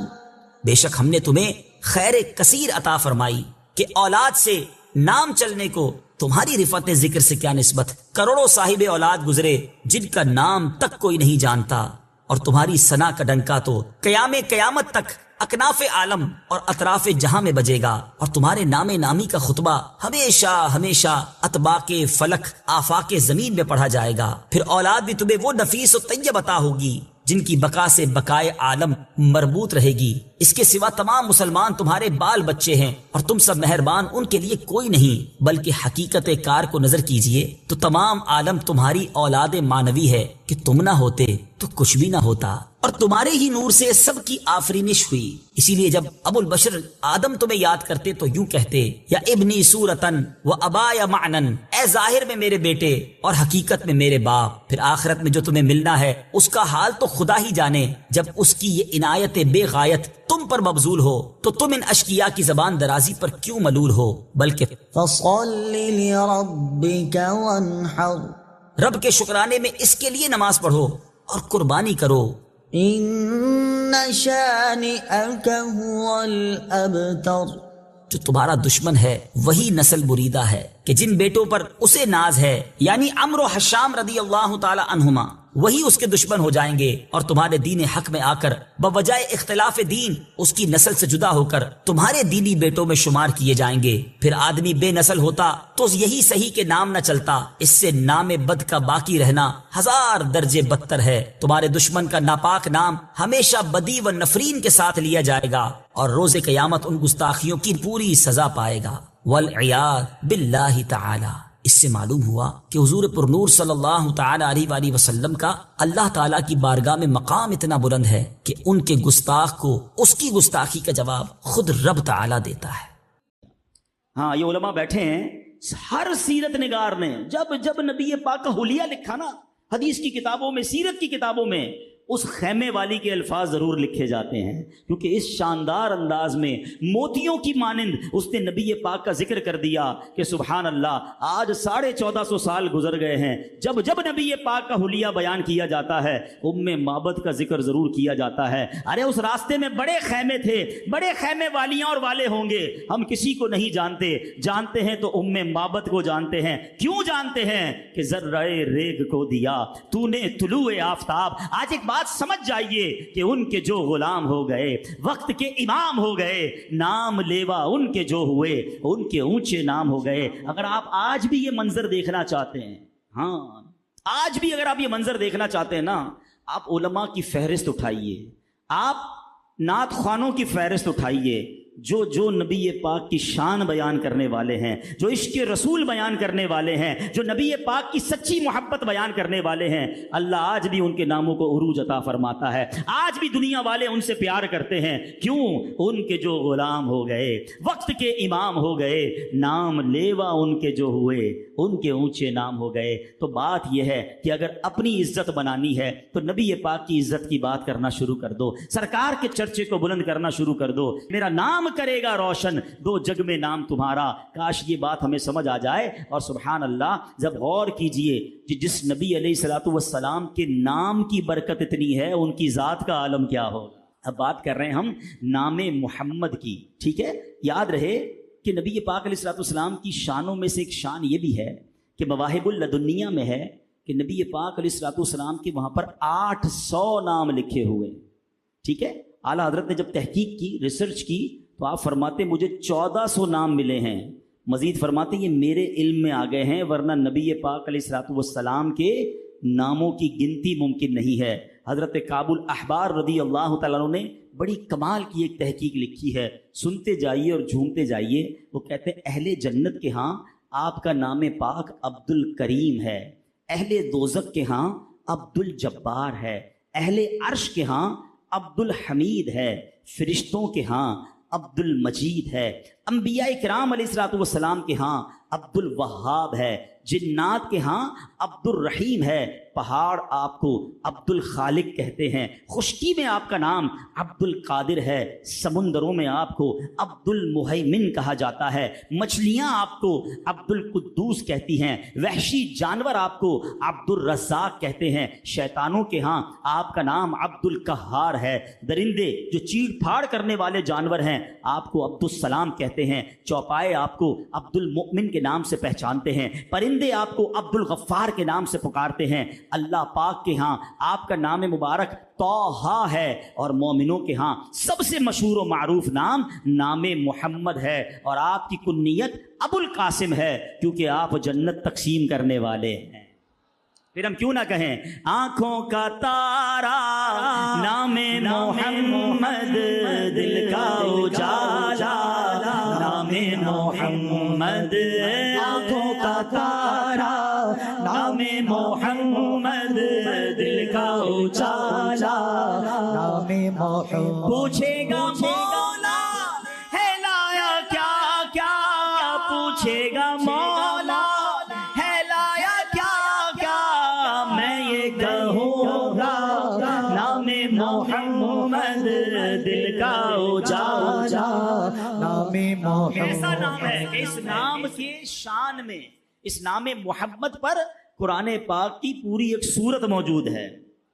بے شک ہم نے تمہیں خیر کثیر عطا فرمائی، کہ اولاد سے نام چلنے کو تمہاری رفعت ذکر سے کیا نسبت، کروڑوں صاحب اولاد گزرے جن کا نام تک کوئی نہیں جانتا، اور تمہاری ثنا کا ڈنکا تو قیامت تک اکناف عالم اور اطراف جہاں میں بجے گا، اور تمہارے نام نامی کا خطبہ ہمیشہ ہمیشہ اطباق فلک آفاق زمین میں پڑھا جائے گا۔ پھر اولاد بھی تمہیں وہ نفیس و طیب عطا ہوگی جن کی بقا سے بقائے عالم مربوط رہے گی۔ اس کے سوا تمام مسلمان تمہارے بال بچے ہیں، اور تم سب مہربان ان کے لیے کوئی نہیں، بلکہ حقیقت کار کو نظر کیجئے تو تمام عالم تمہاری اولاد مانوی ہے، کہ تم نہ ہوتے تو کچھ بھی نہ ہوتا، اور تمہارے ہی نور سے سب کی آفرینش ہوئی۔ اسی لیے جب ابو البشر آدم تمہیں یاد کرتے تو یوں کہتے، یا ابنی صورتن و ابایا معنن، اے ظاہر میں میرے بیٹے اور حقیقت میں میرے باپ۔ پھر آخرت میں جو تمہیں ملنا ہے اس کا حال تو خدا ہی جانے، جب اس کی یہ عنایت بے غایت تم پر مبذول ہو تو تم ان اشقیاء کی زبان درازی پر کیوں ملول ہو، بلکہ فصل لربك وانحر، رب کے شکرانے میں اس کے لیے نماز پڑھو اور قربانی کرو۔ إن شانئك هو الأبتر، جو تمہارا دشمن ہے وہی نسل بریدہ ہے، کہ جن بیٹوں پر اسے ناز ہے، یعنی عمرو و حشام رضی اللہ تعالی عنہما، وہی اس کے دشمن ہو جائیں گے اور تمہارے دین حق میں آ کر بوجہ اختلاف دین اس کی نسل سے جدا ہو کر تمہارے دینی بیٹوں میں شمار کیے جائیں گے۔ پھر آدمی بے نسل ہوتا تو یہی صحیح کہ نام نہ چلتا، اس سے نام بد کا باقی رہنا 1000 درجے بدتر ہے۔ تمہارے دشمن کا ناپاک نام ہمیشہ بدی و نفرین کے ساتھ لیا جائے گا اور روز قیامت ان گستاخیوں کی پوری سزا پائے گا۔ والعیاذ باللہ تعالی۔ اس سے معلوم ہوا کہ حضور پرنور صلی اللہ تعالی علیہ وآلہ وسلم کا اللہ تعالیٰ کی بارگاہ میں مقام اتنا بلند ہے کہ ان کے گستاخ کو اس کی گستاخی کا جواب خود رب تعالیٰ دیتا ہے۔ ہاں، یہ علماء بیٹھے ہیں، ہر سیرت نگار نے جب نبی پاک کا حلیہ لکھا نا، حدیث کی کتابوں میں، سیرت کی کتابوں میں، اس خیمے والی کے الفاظ ضرور لکھے جاتے ہیں، کیونکہ اس شاندار انداز میں موتیوں کی مانند اس نے نبی پاک کا ذکر کر دیا کہ سبحان اللہ، آج 1450 سال گزر گئے ہیں، جب نبی پاک کا حلیہ بیان کیا جاتا ہے معبد کا ذکر ضرور کیا جاتا ہے۔ ارے اس راستے میں بڑے خیمے تھے، بڑے خیمے والیاں اور والے ہوں گے، ہم کسی کو نہیں جانتے ہیں تو معبد کو جانتے ہیں۔ کیوں جانتے ہیں؟ کہ ذرہ ریگ کو دیا تو نے طلوع آفتاب۔ آج ایک بات سمجھ جائیے کہ ان کے جو غلام ہو گئے، وقت کے امام ہو گئے، نام لیوا ان کے جو ہوئے، ان کے اونچے نام ہو گئے۔ اگر آپ آج بھی یہ منظر دیکھنا چاہتے ہیں، ہاں آج بھی اگر آپ یہ منظر دیکھنا چاہتے ہیں نا، آپ علماء کی فہرست اٹھائیے، آپ نعت خوانوں کی فہرست اٹھائیے، جو نبی پاک کی شان بیان کرنے والے ہیں، جو عشق رسول بیان کرنے والے ہیں، جو نبی پاک کی سچی محبت بیان کرنے والے ہیں، اللہ آج بھی ان کے ناموں کو عروج عطا فرماتا ہے۔ آج بھی دنیا والے ان سے پیار کرتے ہیں۔ کیوں؟ ان کے جو غلام ہو گئے، وقت کے امام ہو گئے، نام لیوا ان کے جو ہوئے، ان کے اونچے نام ہو گئے۔ تو بات یہ ہے کہ اگر اپنی عزت بنانی ہے تو نبی پاک کی عزت کی بات کرنا شروع کر دو، سرکار کے چرچے کو بلند کرنا شروع کر دو۔ میرا نام کرے گا روشن، دو جگ میں نام تمہارا۔ کاش یہ بات ہمیں سمجھ آ جائے۔ اور سبحان اللہ، جب غور کیجئے کہ جس نبی علیہ الصلوۃ والسلام کے نام کی برکت اتنی ہے، ان کی ذات کا عالم کیا ہوگا۔ اب بات کر رہے ہیں ہم نام محمد کی، ٹھیک ہے؟ یاد رہے کہ نبی پاک علیہ الصلوۃ والسلام کی شانوں میں سے ایک شان یہ بھی ہے کہ مواہب اللدنیہ میں ہے کہ نبی پاک علیہ الصلوۃ والسلام کے وہاں پر 800 نام لکھے ہوئے، ٹھیک ہے؟ اعلیٰ حضرت نے جب تحقیق کی، ریسرچ کی، تو آپ فرماتے مجھے 1400 نام ملے ہیں۔ مزید فرماتے یہ میرے علم میں آ گئے ہیں، ورنہ نبی پاک علیہ الصلوۃ والسلام کے ناموں کی گنتی ممکن نہیں ہے۔ حضرت کعب الاحبار رضی اللہ تعالیٰ عنہ نے بڑی کمال کی ایک تحقیق لکھی ہے، سنتے جائیے اور جھومتے جائیے۔ وہ کہتے ہیں اہل جنت کے ہاں آپ کا نام پاک عبد الکریم ہے، اہل دوزخ کے ہاں عبد الجبار ہے، اہل عرش کے ہاں عبد الحمید ہے، فرشتوں کے ہاں عبد المجید ہے، انبیاء کرام علیہ الصلوۃ والسلام کے ہاں عبد الوہاب ہے، جنات کے ہاں عبد الرحیم ہے، پہاڑ آپ کو عبد الخالق کہتے ہیں، خشکی میں آپ کا نام عبد القادر ہے، سمندروں میں آپ کو عبد المہیمن کہا جاتا ہے، مچھلیاں آپ کو عبد القدوس کہتی ہیں، وحشی جانور آپ کو عبد الرزاق کہتے ہیں، شیطانوں کے ہاں آپ کا نام عبد القہار ہے، درندے جو چیڑ پھاڑ کرنے والے جانور ہیں آپ کو عبد السلام کہتے ہیں، چوپائے آپ کو عبد المؤمن کے نام سے پہچانتے ہیں، پرندے آپ کو عبد الغفار کے نام سے پکارتے ہیں۔ اللہ پاک کے ہاں آپ کا نام مبارک طٰہٰ ہے، اور مومنوں کے ہاں سب سے مشہور و معروف نام محمد ہے، اور آپ کی کنیت ابو القاسم ہے، کیونکہ آپ جنت تقسیم کرنے والے ہیں۔ پھر ہم کیوں نہ کہیں آنکھوں کا تارا نام محمد، دل کا اجالا نام محمد، آنکھوں کا تارا نام محمد، دل کا اجالا نام محمد۔ پوچھے گا مولا ہے لایا کیا کیا، پوچھے گا مولا ہے لایا کیا کیا، میں یہ کہوں گا نام محمد، دل کا اجالا نام محمد۔ ایسا نام ہے کہ اس نام کے شان میں، اس نام محمد پر قرآن پاک کی پوری ایک سورت موجود ہے،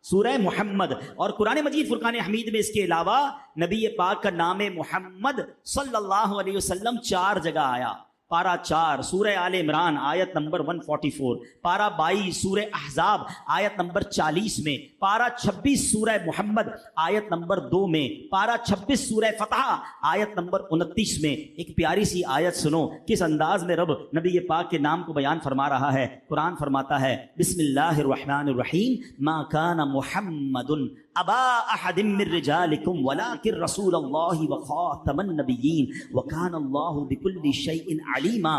سورہ محمد۔ اور قرآن مجید فرقان حمید میں اس کے علاوہ نبی پاک کا نام محمد صلی اللہ علیہ وسلم 4 جگہ آیا۔ پارہ 4 سورہ آل عمران آیت نمبر 144، پارہ 22 سورہ احزاب آیت نمبر 40 میں، پارہ 26 سورہ محمد آیت نمبر 2 میں، پارہ 26 سورہ فتح آیت نمبر 29 میں۔ ایک پیاری سی آیت سنو کس انداز میں رب نبی پاک کے نام کو بیان فرما رہا ہے۔ قرآن فرماتا ہے بسم اللہ الرحمن الرحیم، ما کان محمد ابا احد من رجالکم ولکن رسول اللہ وخاتم النبیین وکان اللہ بکل شیء علیما۔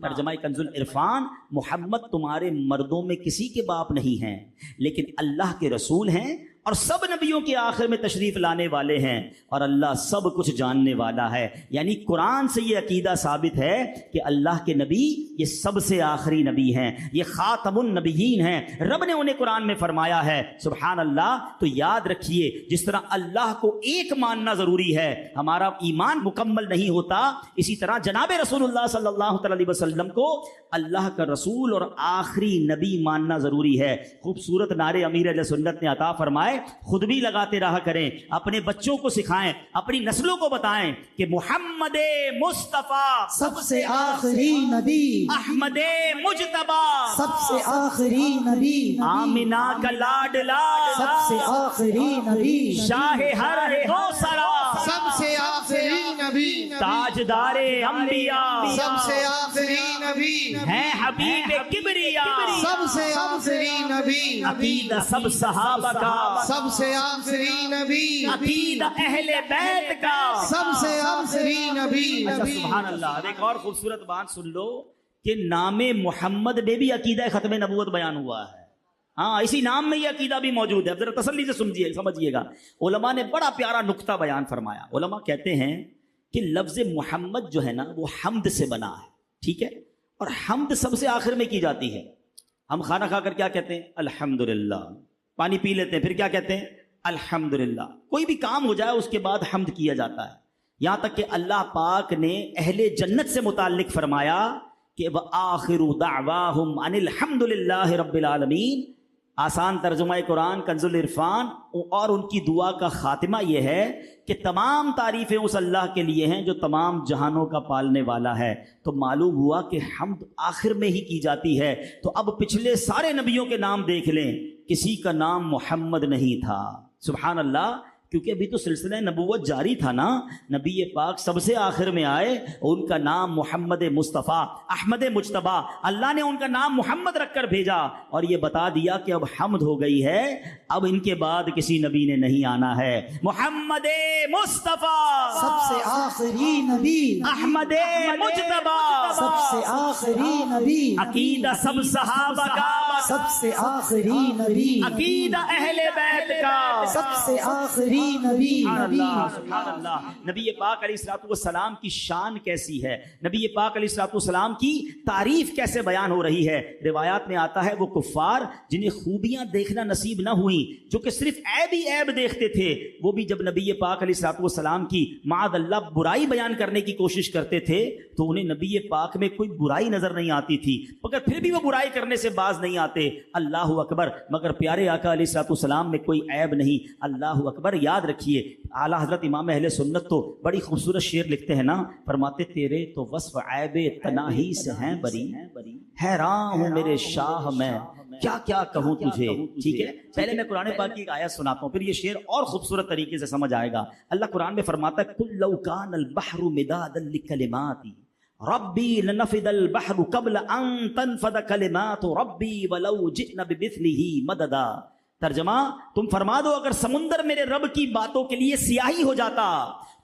ترجمہ کنز العرفان، محمد تمہارے مردوں میں کسی کے باپ نہیں ہیں لیکن اللہ کے رسول ہیں اور سب نبیوں کے آخر میں تشریف لانے والے ہیں، اور اللہ سب کچھ جاننے والا ہے۔ یعنی قرآن سے یہ عقیدہ ثابت ہے کہ اللہ کے نبی یہ سب سے آخری نبی ہیں، یہ خاتم النبیین ہیں۔ رب نے انہیں قرآن میں فرمایا ہے، سبحان اللہ۔ تو یاد رکھیے جس طرح اللہ کو ایک ماننا ضروری ہے، ہمارا ایمان مکمل نہیں ہوتا، اسی طرح جناب رسول اللہ صلی اللہ علیہ وسلم کو اللہ کا رسول اور آخری نبی ماننا ضروری ہے۔ خوبصورت نعرے امیر اہل سنت نے عطا فرمائے، خود بھی لگاتے رہا کریں، اپنے بچوں کو سکھائیں، اپنی نسلوں کو بتائیں کہ محمد مصطفیٰ سب سے آخری نبی، احمد مجتبی سب سے آخری نبی، آمینہ کا لاڈلا سب سے آخری نبی، شاہ ہر دو سرا سب سے آخری نبی، تاجدار انبیاء سب سے آخری نبی، ہے حبیب کبریا سب سے آخری نبی، عقیدہ سب صحابہ کا سب سے آخری نبی، عقیدہ اہل بیت کا سب سے آخری نبی۔ اچھا سبحان اللہ۔ اب ایک اور خوبصورت بات سن لو کہ نام محمد میں بھی عقیدہ ختم نبوت بیان ہوا ہے۔ ہاں، اسی نام میں یہ عقیدہ بھی موجود ہے۔ اب ذرا تسلی سے سمجھیے گا، علماء نے بڑا پیارا نقطہ بیان فرمایا۔ علماء کہتے ہیں کہ لفظ محمد جو ہے نا وہ حمد سے بنا ہے، ٹھیک ہے، اور حمد سب سے آخر میں کی جاتی ہے۔ ہم کھانا کھا کر کیا کہتے ہیں؟ الحمدللہ۔ پانی پی لیتے ہیں، پھر کیا کہتے ہیں؟ الحمدللہ۔ کوئی بھی کام ہو جائے اس کے بعد حمد کیا جاتا ہے، یہاں تک کہ اللہ پاک نے اہل جنت سے متعلق فرمایا کہ وآخر دعواہم ان الحمدللہ رب العالمین۔ آسان ترجمہ قرآن کنز العرفان، اور ان کی دعا کا خاتمہ یہ ہے کہ تمام تعریفیں اس اللہ کے لیے ہیں جو تمام جہانوں کا پالنے والا ہے۔ تو معلوم ہوا کہ حمد آخر میں ہی کی جاتی ہے۔ تو اب پچھلے سارے نبیوں کے نام دیکھ لیں، کسی کا نام محمد نہیں تھا، سبحان اللہ، کیونکہ ابھی تو سلسلہ نبوت جاری تھا نا۔ نبی پاک سب سے آخر میں آئے، ان کا نام محمد مصطفیٰ احمد مجتبی، اللہ نے ان کا نام محمد رکھ کر بھیجا اور یہ بتا دیا کہ اب حمد ہو گئی ہے، اب ان کے بعد کسی نبی نے نہیں آنا ہے۔ محمد مصطفیٰ سب سے آخری نبی، احمد مجتبی سب سے آخری نبی، عقیدہ سب صحابہ کا، سب سے آخری نبی، عقیدہ اہل بیت کا، سب سے آخری نبی۔ سبحان اللہ، سبحان اللہ۔ نبی پاک علیہ الصلوۃ والسلام کی شان کیسی ہے، نبی پاک علیہ الصلوۃ والسلام کی تعریف کیسے بیان ہو رہی ہے۔ روایات میں آتا ہے وہ کفار جنہیں خوبیاں دیکھنا نصیب نہ ہوئیں، جو کہ صرف عیب ہی عیب دیکھتے تھے، وہ بھی جب نبی پاک علیہ الصلوۃ والسلام کی معاذ اللہ برائی بیان کرنے کی کوشش کرتے تھے تو انہیں نبی پاک میں کوئی برائی نظر نہیں آتی تھی، مگر پھر بھی وہ برائی کرنے سے باز نہیں آتے۔ اللہ اکبر۔ مگر پیارے آقا علیہ الصلوۃ والسلام میں کوئی عیب نہیں، اللہ اکبر۔ یاد رکھیے اعلیٰ حضرت امام اہل سنت تو بڑی خوبصورت شعر لکھتے ہیں نا، فرماتے تیرے تو وصف عیب تناہی سے ہیں بری، حیران ہوں میرے شاہ میں کیا کیا کہوں تجھے۔ ٹھیک ہے، پہلے میں قرآن پاک کی ایک آیت سناتا ہوں، پھر یہ شعر اور خوبصورت طریقے سے سمجھ آئے گا۔ اللہ قرآن میں فرماتا ہے قُل لَوْ كَانَ الْبَحْرُ مِدَادًا لِكَلِمَاتِي ربی لنفد البحر قبل ان تنفد کلمات ربی ولو جئنا بمثلہ مددا۔ ترجمہ، تم فرما دو اگر سمندر میرے رب کی باتوں کے لیے سیاہی ہو جاتا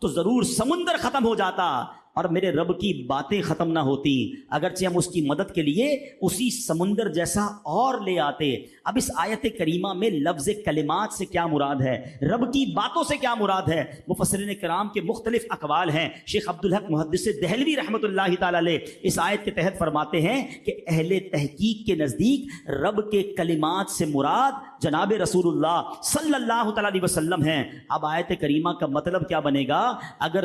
تو ضرور سمندر ختم ہو جاتا اور میرے رب کی باتیں ختم نہ ہوتی، اگرچہ ہم اس کی مدد کے لیے اسی سمندر جیسا اور لے آتے۔ اب اس آیت کریمہ میں لفظ کلمات سے کیا مراد ہے، رب کی باتوں سے کیا مراد ہے؟ مفسرین کرام کے مختلف اقوال ہیں۔ شیخ عبدالحق محدث دہلوی رحمۃ اللہ تعالی علیہ اس آیت کے تحت فرماتے ہیں کہ اہل تحقیق کے نزدیک رب کے کلمات سے مراد جناب رسول اللہ صلی اللہ تعالی علیہ وسلم ہیں۔ اب آیت کریمہ کا مطلب کیا بنے گا؟ اگر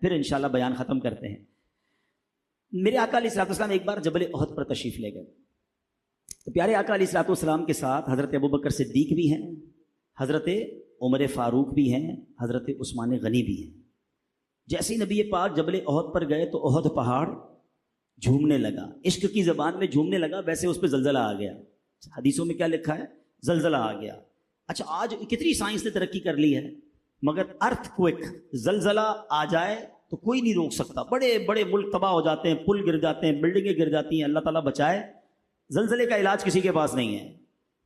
پھر انشاءاللہ بیان ختم کرتے ہیں۔ میرے آقا علیہ الصلوۃ والسلام ایک بار جبل احد پر تشریف لے گئے، تو پیارے آقا علیہ الصلوۃ والسلام کے ساتھ حضرت ابوبکر صدیق بھی ہیں، حضرت عمر فاروق بھی ہیں، حضرت عثمان غنی بھی ہیں۔ جیسے ہی نبی پاک جبل احد پر گئے تو احد پہاڑ جھومنے لگا، عشق کی زبان میں جھومنے لگا، ویسے اس پہ زلزلہ آ گیا۔ حدیثوں میں کیا لکھا ہے؟ زلزلہ آ گیا۔ اچھا آج کتنی سائنس نے ترقی کر لی ہے، مگر ارتھ کوئک، زلزلہ آ جائے تو کوئی نہیں روک سکتا، بڑے بڑے ملک تباہ ہو جاتے ہیں، پل گر جاتے ہیں، بلڈنگیں گر جاتی ہیں، اللہ تعالیٰ بچائے، زلزلے کا علاج کسی کے پاس نہیں ہے۔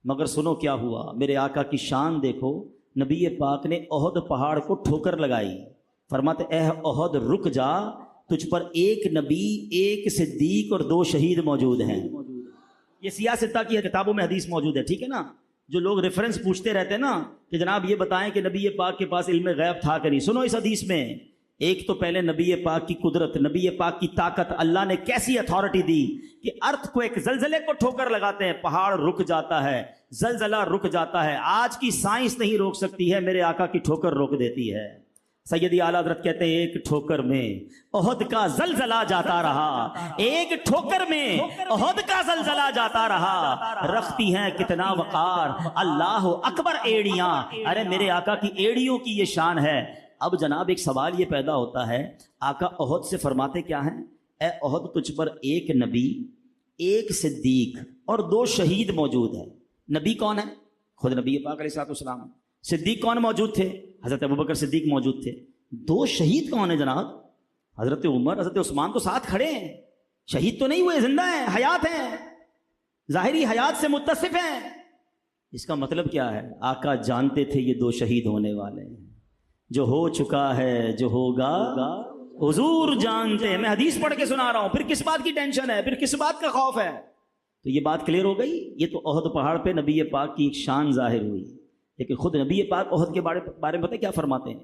مگر سنو کیا ہوا، میرے آقا کی شان دیکھو، نبی پاک نے احد پہاڑ کو ٹھوکر لگائی، فرماتے اے احد رک جا، تجھ پر ایک نبی، ایک صدیق اور 2 شہید موجود ہیں۔ یہ سیاستہ کی کتابوں میں حدیث موجود ہے، ٹھیک ہے نا؟ جو لوگ ریفرنس پوچھتے رہتے ہیں نا کہ جناب یہ بتائیں کہ نبی پاک کے پاس علم غیب تھا کہ نہیں، سنو اس حدیث میں ایک تو پہلے نبی پاک کی قدرت، نبی پاک کی طاقت، اللہ نے کیسی اتھارٹی دی کہ ارتھ کو ایک زلزلے کو ٹھوکر لگاتے ہیں، پہاڑ رک جاتا ہے، زلزلہ رک جاتا ہے۔ آج کی سائنس نہیں روک سکتی ہے، میرے آقا کی ٹھوکر روک دیتی ہے۔ سیدی اعلیٰ حضرت کہتے ہیں ایک ٹھوکر میں احد کا زلزلہ جاتا رہا، ایک ٹھوکر میں احد کا زلزلہ جاتا رہا، رکھتی ہیں کتنا وقار اللہ اکبر ایڑیاں۔ ارے میرے آقا کی ایڑیوں کی یہ شان ہے۔ اب جناب ایک سوال یہ پیدا ہوتا ہے، آقا احد سے فرماتے کیا ہیں؟ اے احد تجھ پر ایک نبی، ایک صدیق اور 2 شہید موجود ہیں۔ نبی کون ہے؟ خود نبی پاک علیہ السلام۔ صدیق کون موجود تھے؟ حضرت ابوبکر صدیق موجود تھے۔ 2 شہید کون ہیں جناب؟ حضرت عمر، حضرت عثمان تو ساتھ کھڑے ہیں، شہید تو نہیں ہوئے، زندہ ہیں، حیات ہیں، ظاہری حیات سے متصف ہیں۔ اس کا مطلب کیا ہے؟ آقا جانتے تھے یہ 2 شہید ہونے والے ہیں، جو ہو چکا ہے جو ہوگا حضور جانتے ہیں۔ میں حدیث پڑھ کے سنا رہا ہوں، پھر کس بات کی ٹینشن ہے، پھر کس بات کا خوف ہے؟ تو یہ بات کلیئر ہو گئی۔ یہ تو احد پہاڑ پہ نبی پاک کی ایک شان ظاہر ہوئی، لیکن خود نبی پاک احد کے بارے میں پتہ کیا فرماتے ہیں؟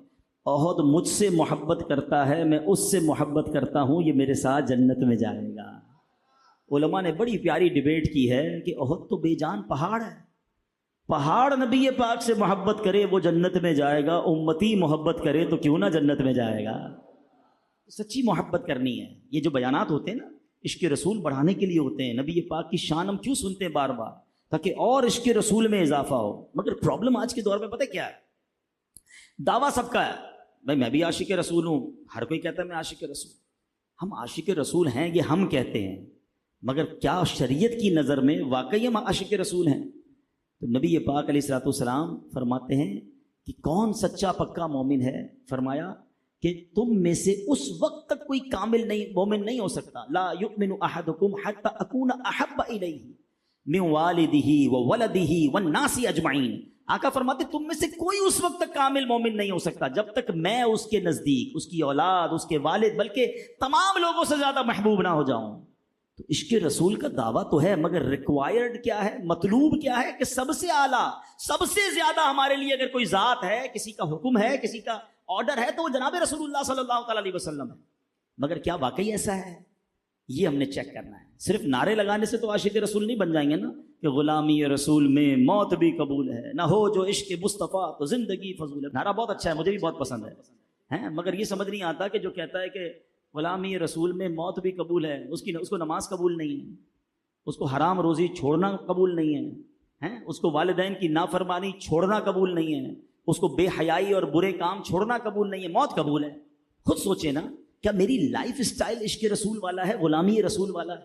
احد مجھ سے محبت کرتا ہے، میں اس سے محبت کرتا ہوں، یہ میرے ساتھ جنت میں جائے گا۔ علماء نے بڑی پیاری ڈیبیٹ کی ہے کہ احد تو بے جان پہاڑ ہے، پہاڑ نبی پاک سے محبت کرے وہ جنت میں جائے گا، امتی محبت کرے تو کیوں نہ جنت میں جائے گا۔ سچی محبت کرنی ہے۔ یہ جو بیانات ہوتے ہیں نا عشق رسول بڑھانے کے لیے ہوتے ہیں، نبی پاک کی شان ہم کیوں سنتے ہیں بار بار؟ تاکہ اور عشق رسول میں اضافہ ہو۔ مگر پرابلم آج کے دور میں پتہ کیا ہے؟ دعویٰ سب کا ہے، بھائی میں بھی عاشق رسول ہوں، ہر کوئی کہتا ہے میں عاشق رسول۔ ہم عاشق رسول ہیں یہ ہم کہتے ہیں، مگر کیا شریعت کی نظر میں واقعی ہم عاشق رسول ہیں؟ تو نبی پاک علیہ الصلوۃ والسلام فرماتے ہیں کہ کون سچا پکا مومن ہے؟ فرمایا کہ تم میں سے اس وقت تک کوئی کامل نہیں مومن نہیں ہو سکتا، لا یؤمن احدکم حتی اکون احب الیہ من والدہ وولدہ والناس اجمعین۔ آقا فرماتے تم میں سے کوئی اس وقت تک کامل مومن نہیں ہو سکتا جب تک میں اس کے نزدیک، اس کی اولاد، اس کے والد، بلکہ تمام لوگوں سے زیادہ محبوب نہ ہو جاؤں۔ تو عشق رسول کا دعویٰ تو ہے، مگر ریکوائرڈ کیا ہے، مطلوب کیا ہے؟ کہ سب سے اعلیٰ، سب سے زیادہ ہمارے لیے اگر کوئی ذات ہے، کسی کا حکم ہے، کسی کا آرڈر ہے، تو وہ جناب رسول اللہ صلی اللہ تعالیٰ علیہ وسلم ہے۔ مگر کیا واقعی ایسا ہے؟ یہ ہم نے چیک کرنا ہے۔ صرف نعرے لگانے سے تو عاشق رسول نہیں بن جائیں گے نا، کہ غلامی رسول میں موت بھی قبول ہے، نہ ہو جو عشق مصطفیٰ تو زندگی فضول ہے۔ نعرہ بہت اچھا ہے، مجھے بھی بہت پسند ہے، مگر یہ سمجھ نہیں آتا کہ جو کہتا ہے کہ غلامی رسول میں موت بھی قبول ہے، اس کو نماز قبول نہیں ہے، اس کو حرام روزی چھوڑنا قبول نہیں ہے، اس کو والدین کی نافرمانی چھوڑنا قبول نہیں ہے، اس کو بے حیائی اور برے کام چھوڑنا قبول نہیں ہے، موت قبول ہے۔ خود سوچے نا، کیا میری لائف اسٹائل عشق رسول والا ہے، غلامی رسول والا ہے؟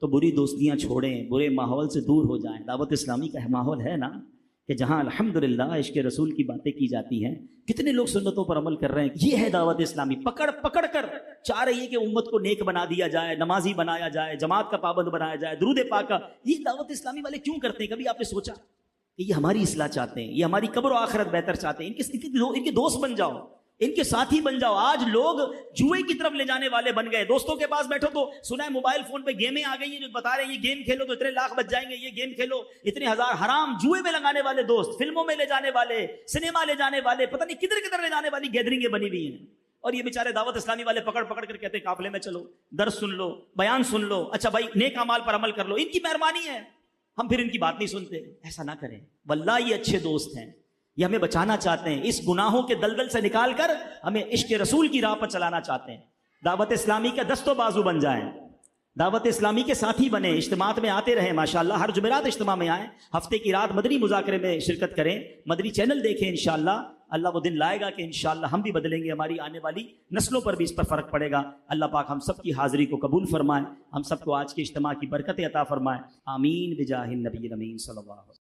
تو بری دوستیاں چھوڑیں، برے ماحول سے دور ہو جائیں۔ دعوت اسلامی کا ماحول ہے نا کہ جہاں الحمدللہ عشق رسول کی باتیں کی جاتی ہیں، کتنے لوگ سنتوں پر عمل کر رہے ہیں۔ یہ ہے دعوت اسلامی، پکڑ پکڑ کر چاہ رہی ہے کہ امت کو نیک بنا دیا جائے، نمازی بنایا جائے، جماعت کا پابند بنایا جائے، درود پاک کا۔ یہ دعوت اسلامی والے کیوں کرتے ہیں؟ کبھی آپ نے سوچا کہ یہ ہماری اصلاح چاہتے ہیں، یہ ہماری قبر و آخرت بہتر چاہتے ہیں؟ ان کے دوست بن جاؤ، ان کے ساتھی بن جاؤ۔ آج لوگ جوئے کی طرف لے جانے والے بن گئے۔ دوستوں کے پاس بیٹھو تو سنا ہے موبائل فون پہ گیمیں آ گئی ہیں جو بتا رہے ہیں یہ گیم کھیلو تو اتنے لاکھ بچ جائیں گے، یہ گیم کھیلو اتنے ہزار۔ حرام جوئے میں لگانے والے دوست، فلموں میں لے جانے والے، سنیما لے جانے والے، پتہ نہیں کدھر کدھر لے جانے والی گیدرنگیں بنی ہوئی ہیں۔ اور یہ بیچارے دعوت اسلامی والے پکڑ پکڑ کر کہتے ہیں قافلے میں چلو، درس سن لو، بیان سن لو، اچھا بھائی نیک اعمال پر عمل کر لو، ان کی مہربانی ہے، ہم پھر ان کی بات نہیں سنتے۔ ایسا نہ کریں، واللہ یہ اچھے دوست ہیں، یہ ہمیں بچانا چاہتے ہیں، اس گناہوں کے دلدل سے نکال کر ہمیں عشق رسول کی راہ پر چلانا چاہتے ہیں۔ دعوت اسلامی کا دست و بازو بن جائیں، دعوت اسلامی کے ساتھی بنیں، اجتماعات میں آتے رہیں، ماشاءاللہ ہر جمعرات اجتماع میں آئیں، ہفتے کی رات مدنی مذاکرے میں شرکت کریں، مدنی چینل دیکھیں، انشاءاللہ اللہ وہ دن لائے گا کہ انشاءاللہ ہم بھی بدلیں گے، ہماری آنے والی نسلوں پر بھی اس پر فرق پڑے گا۔ اللہ پاک ہم سب کی حاضری کو قبول فرمائے، ہم سب کو آج کے اجتماع کی برکت عطا فرمائے، آمین بجاہ النبی الامین صلی اللہ علیہ وسلم۔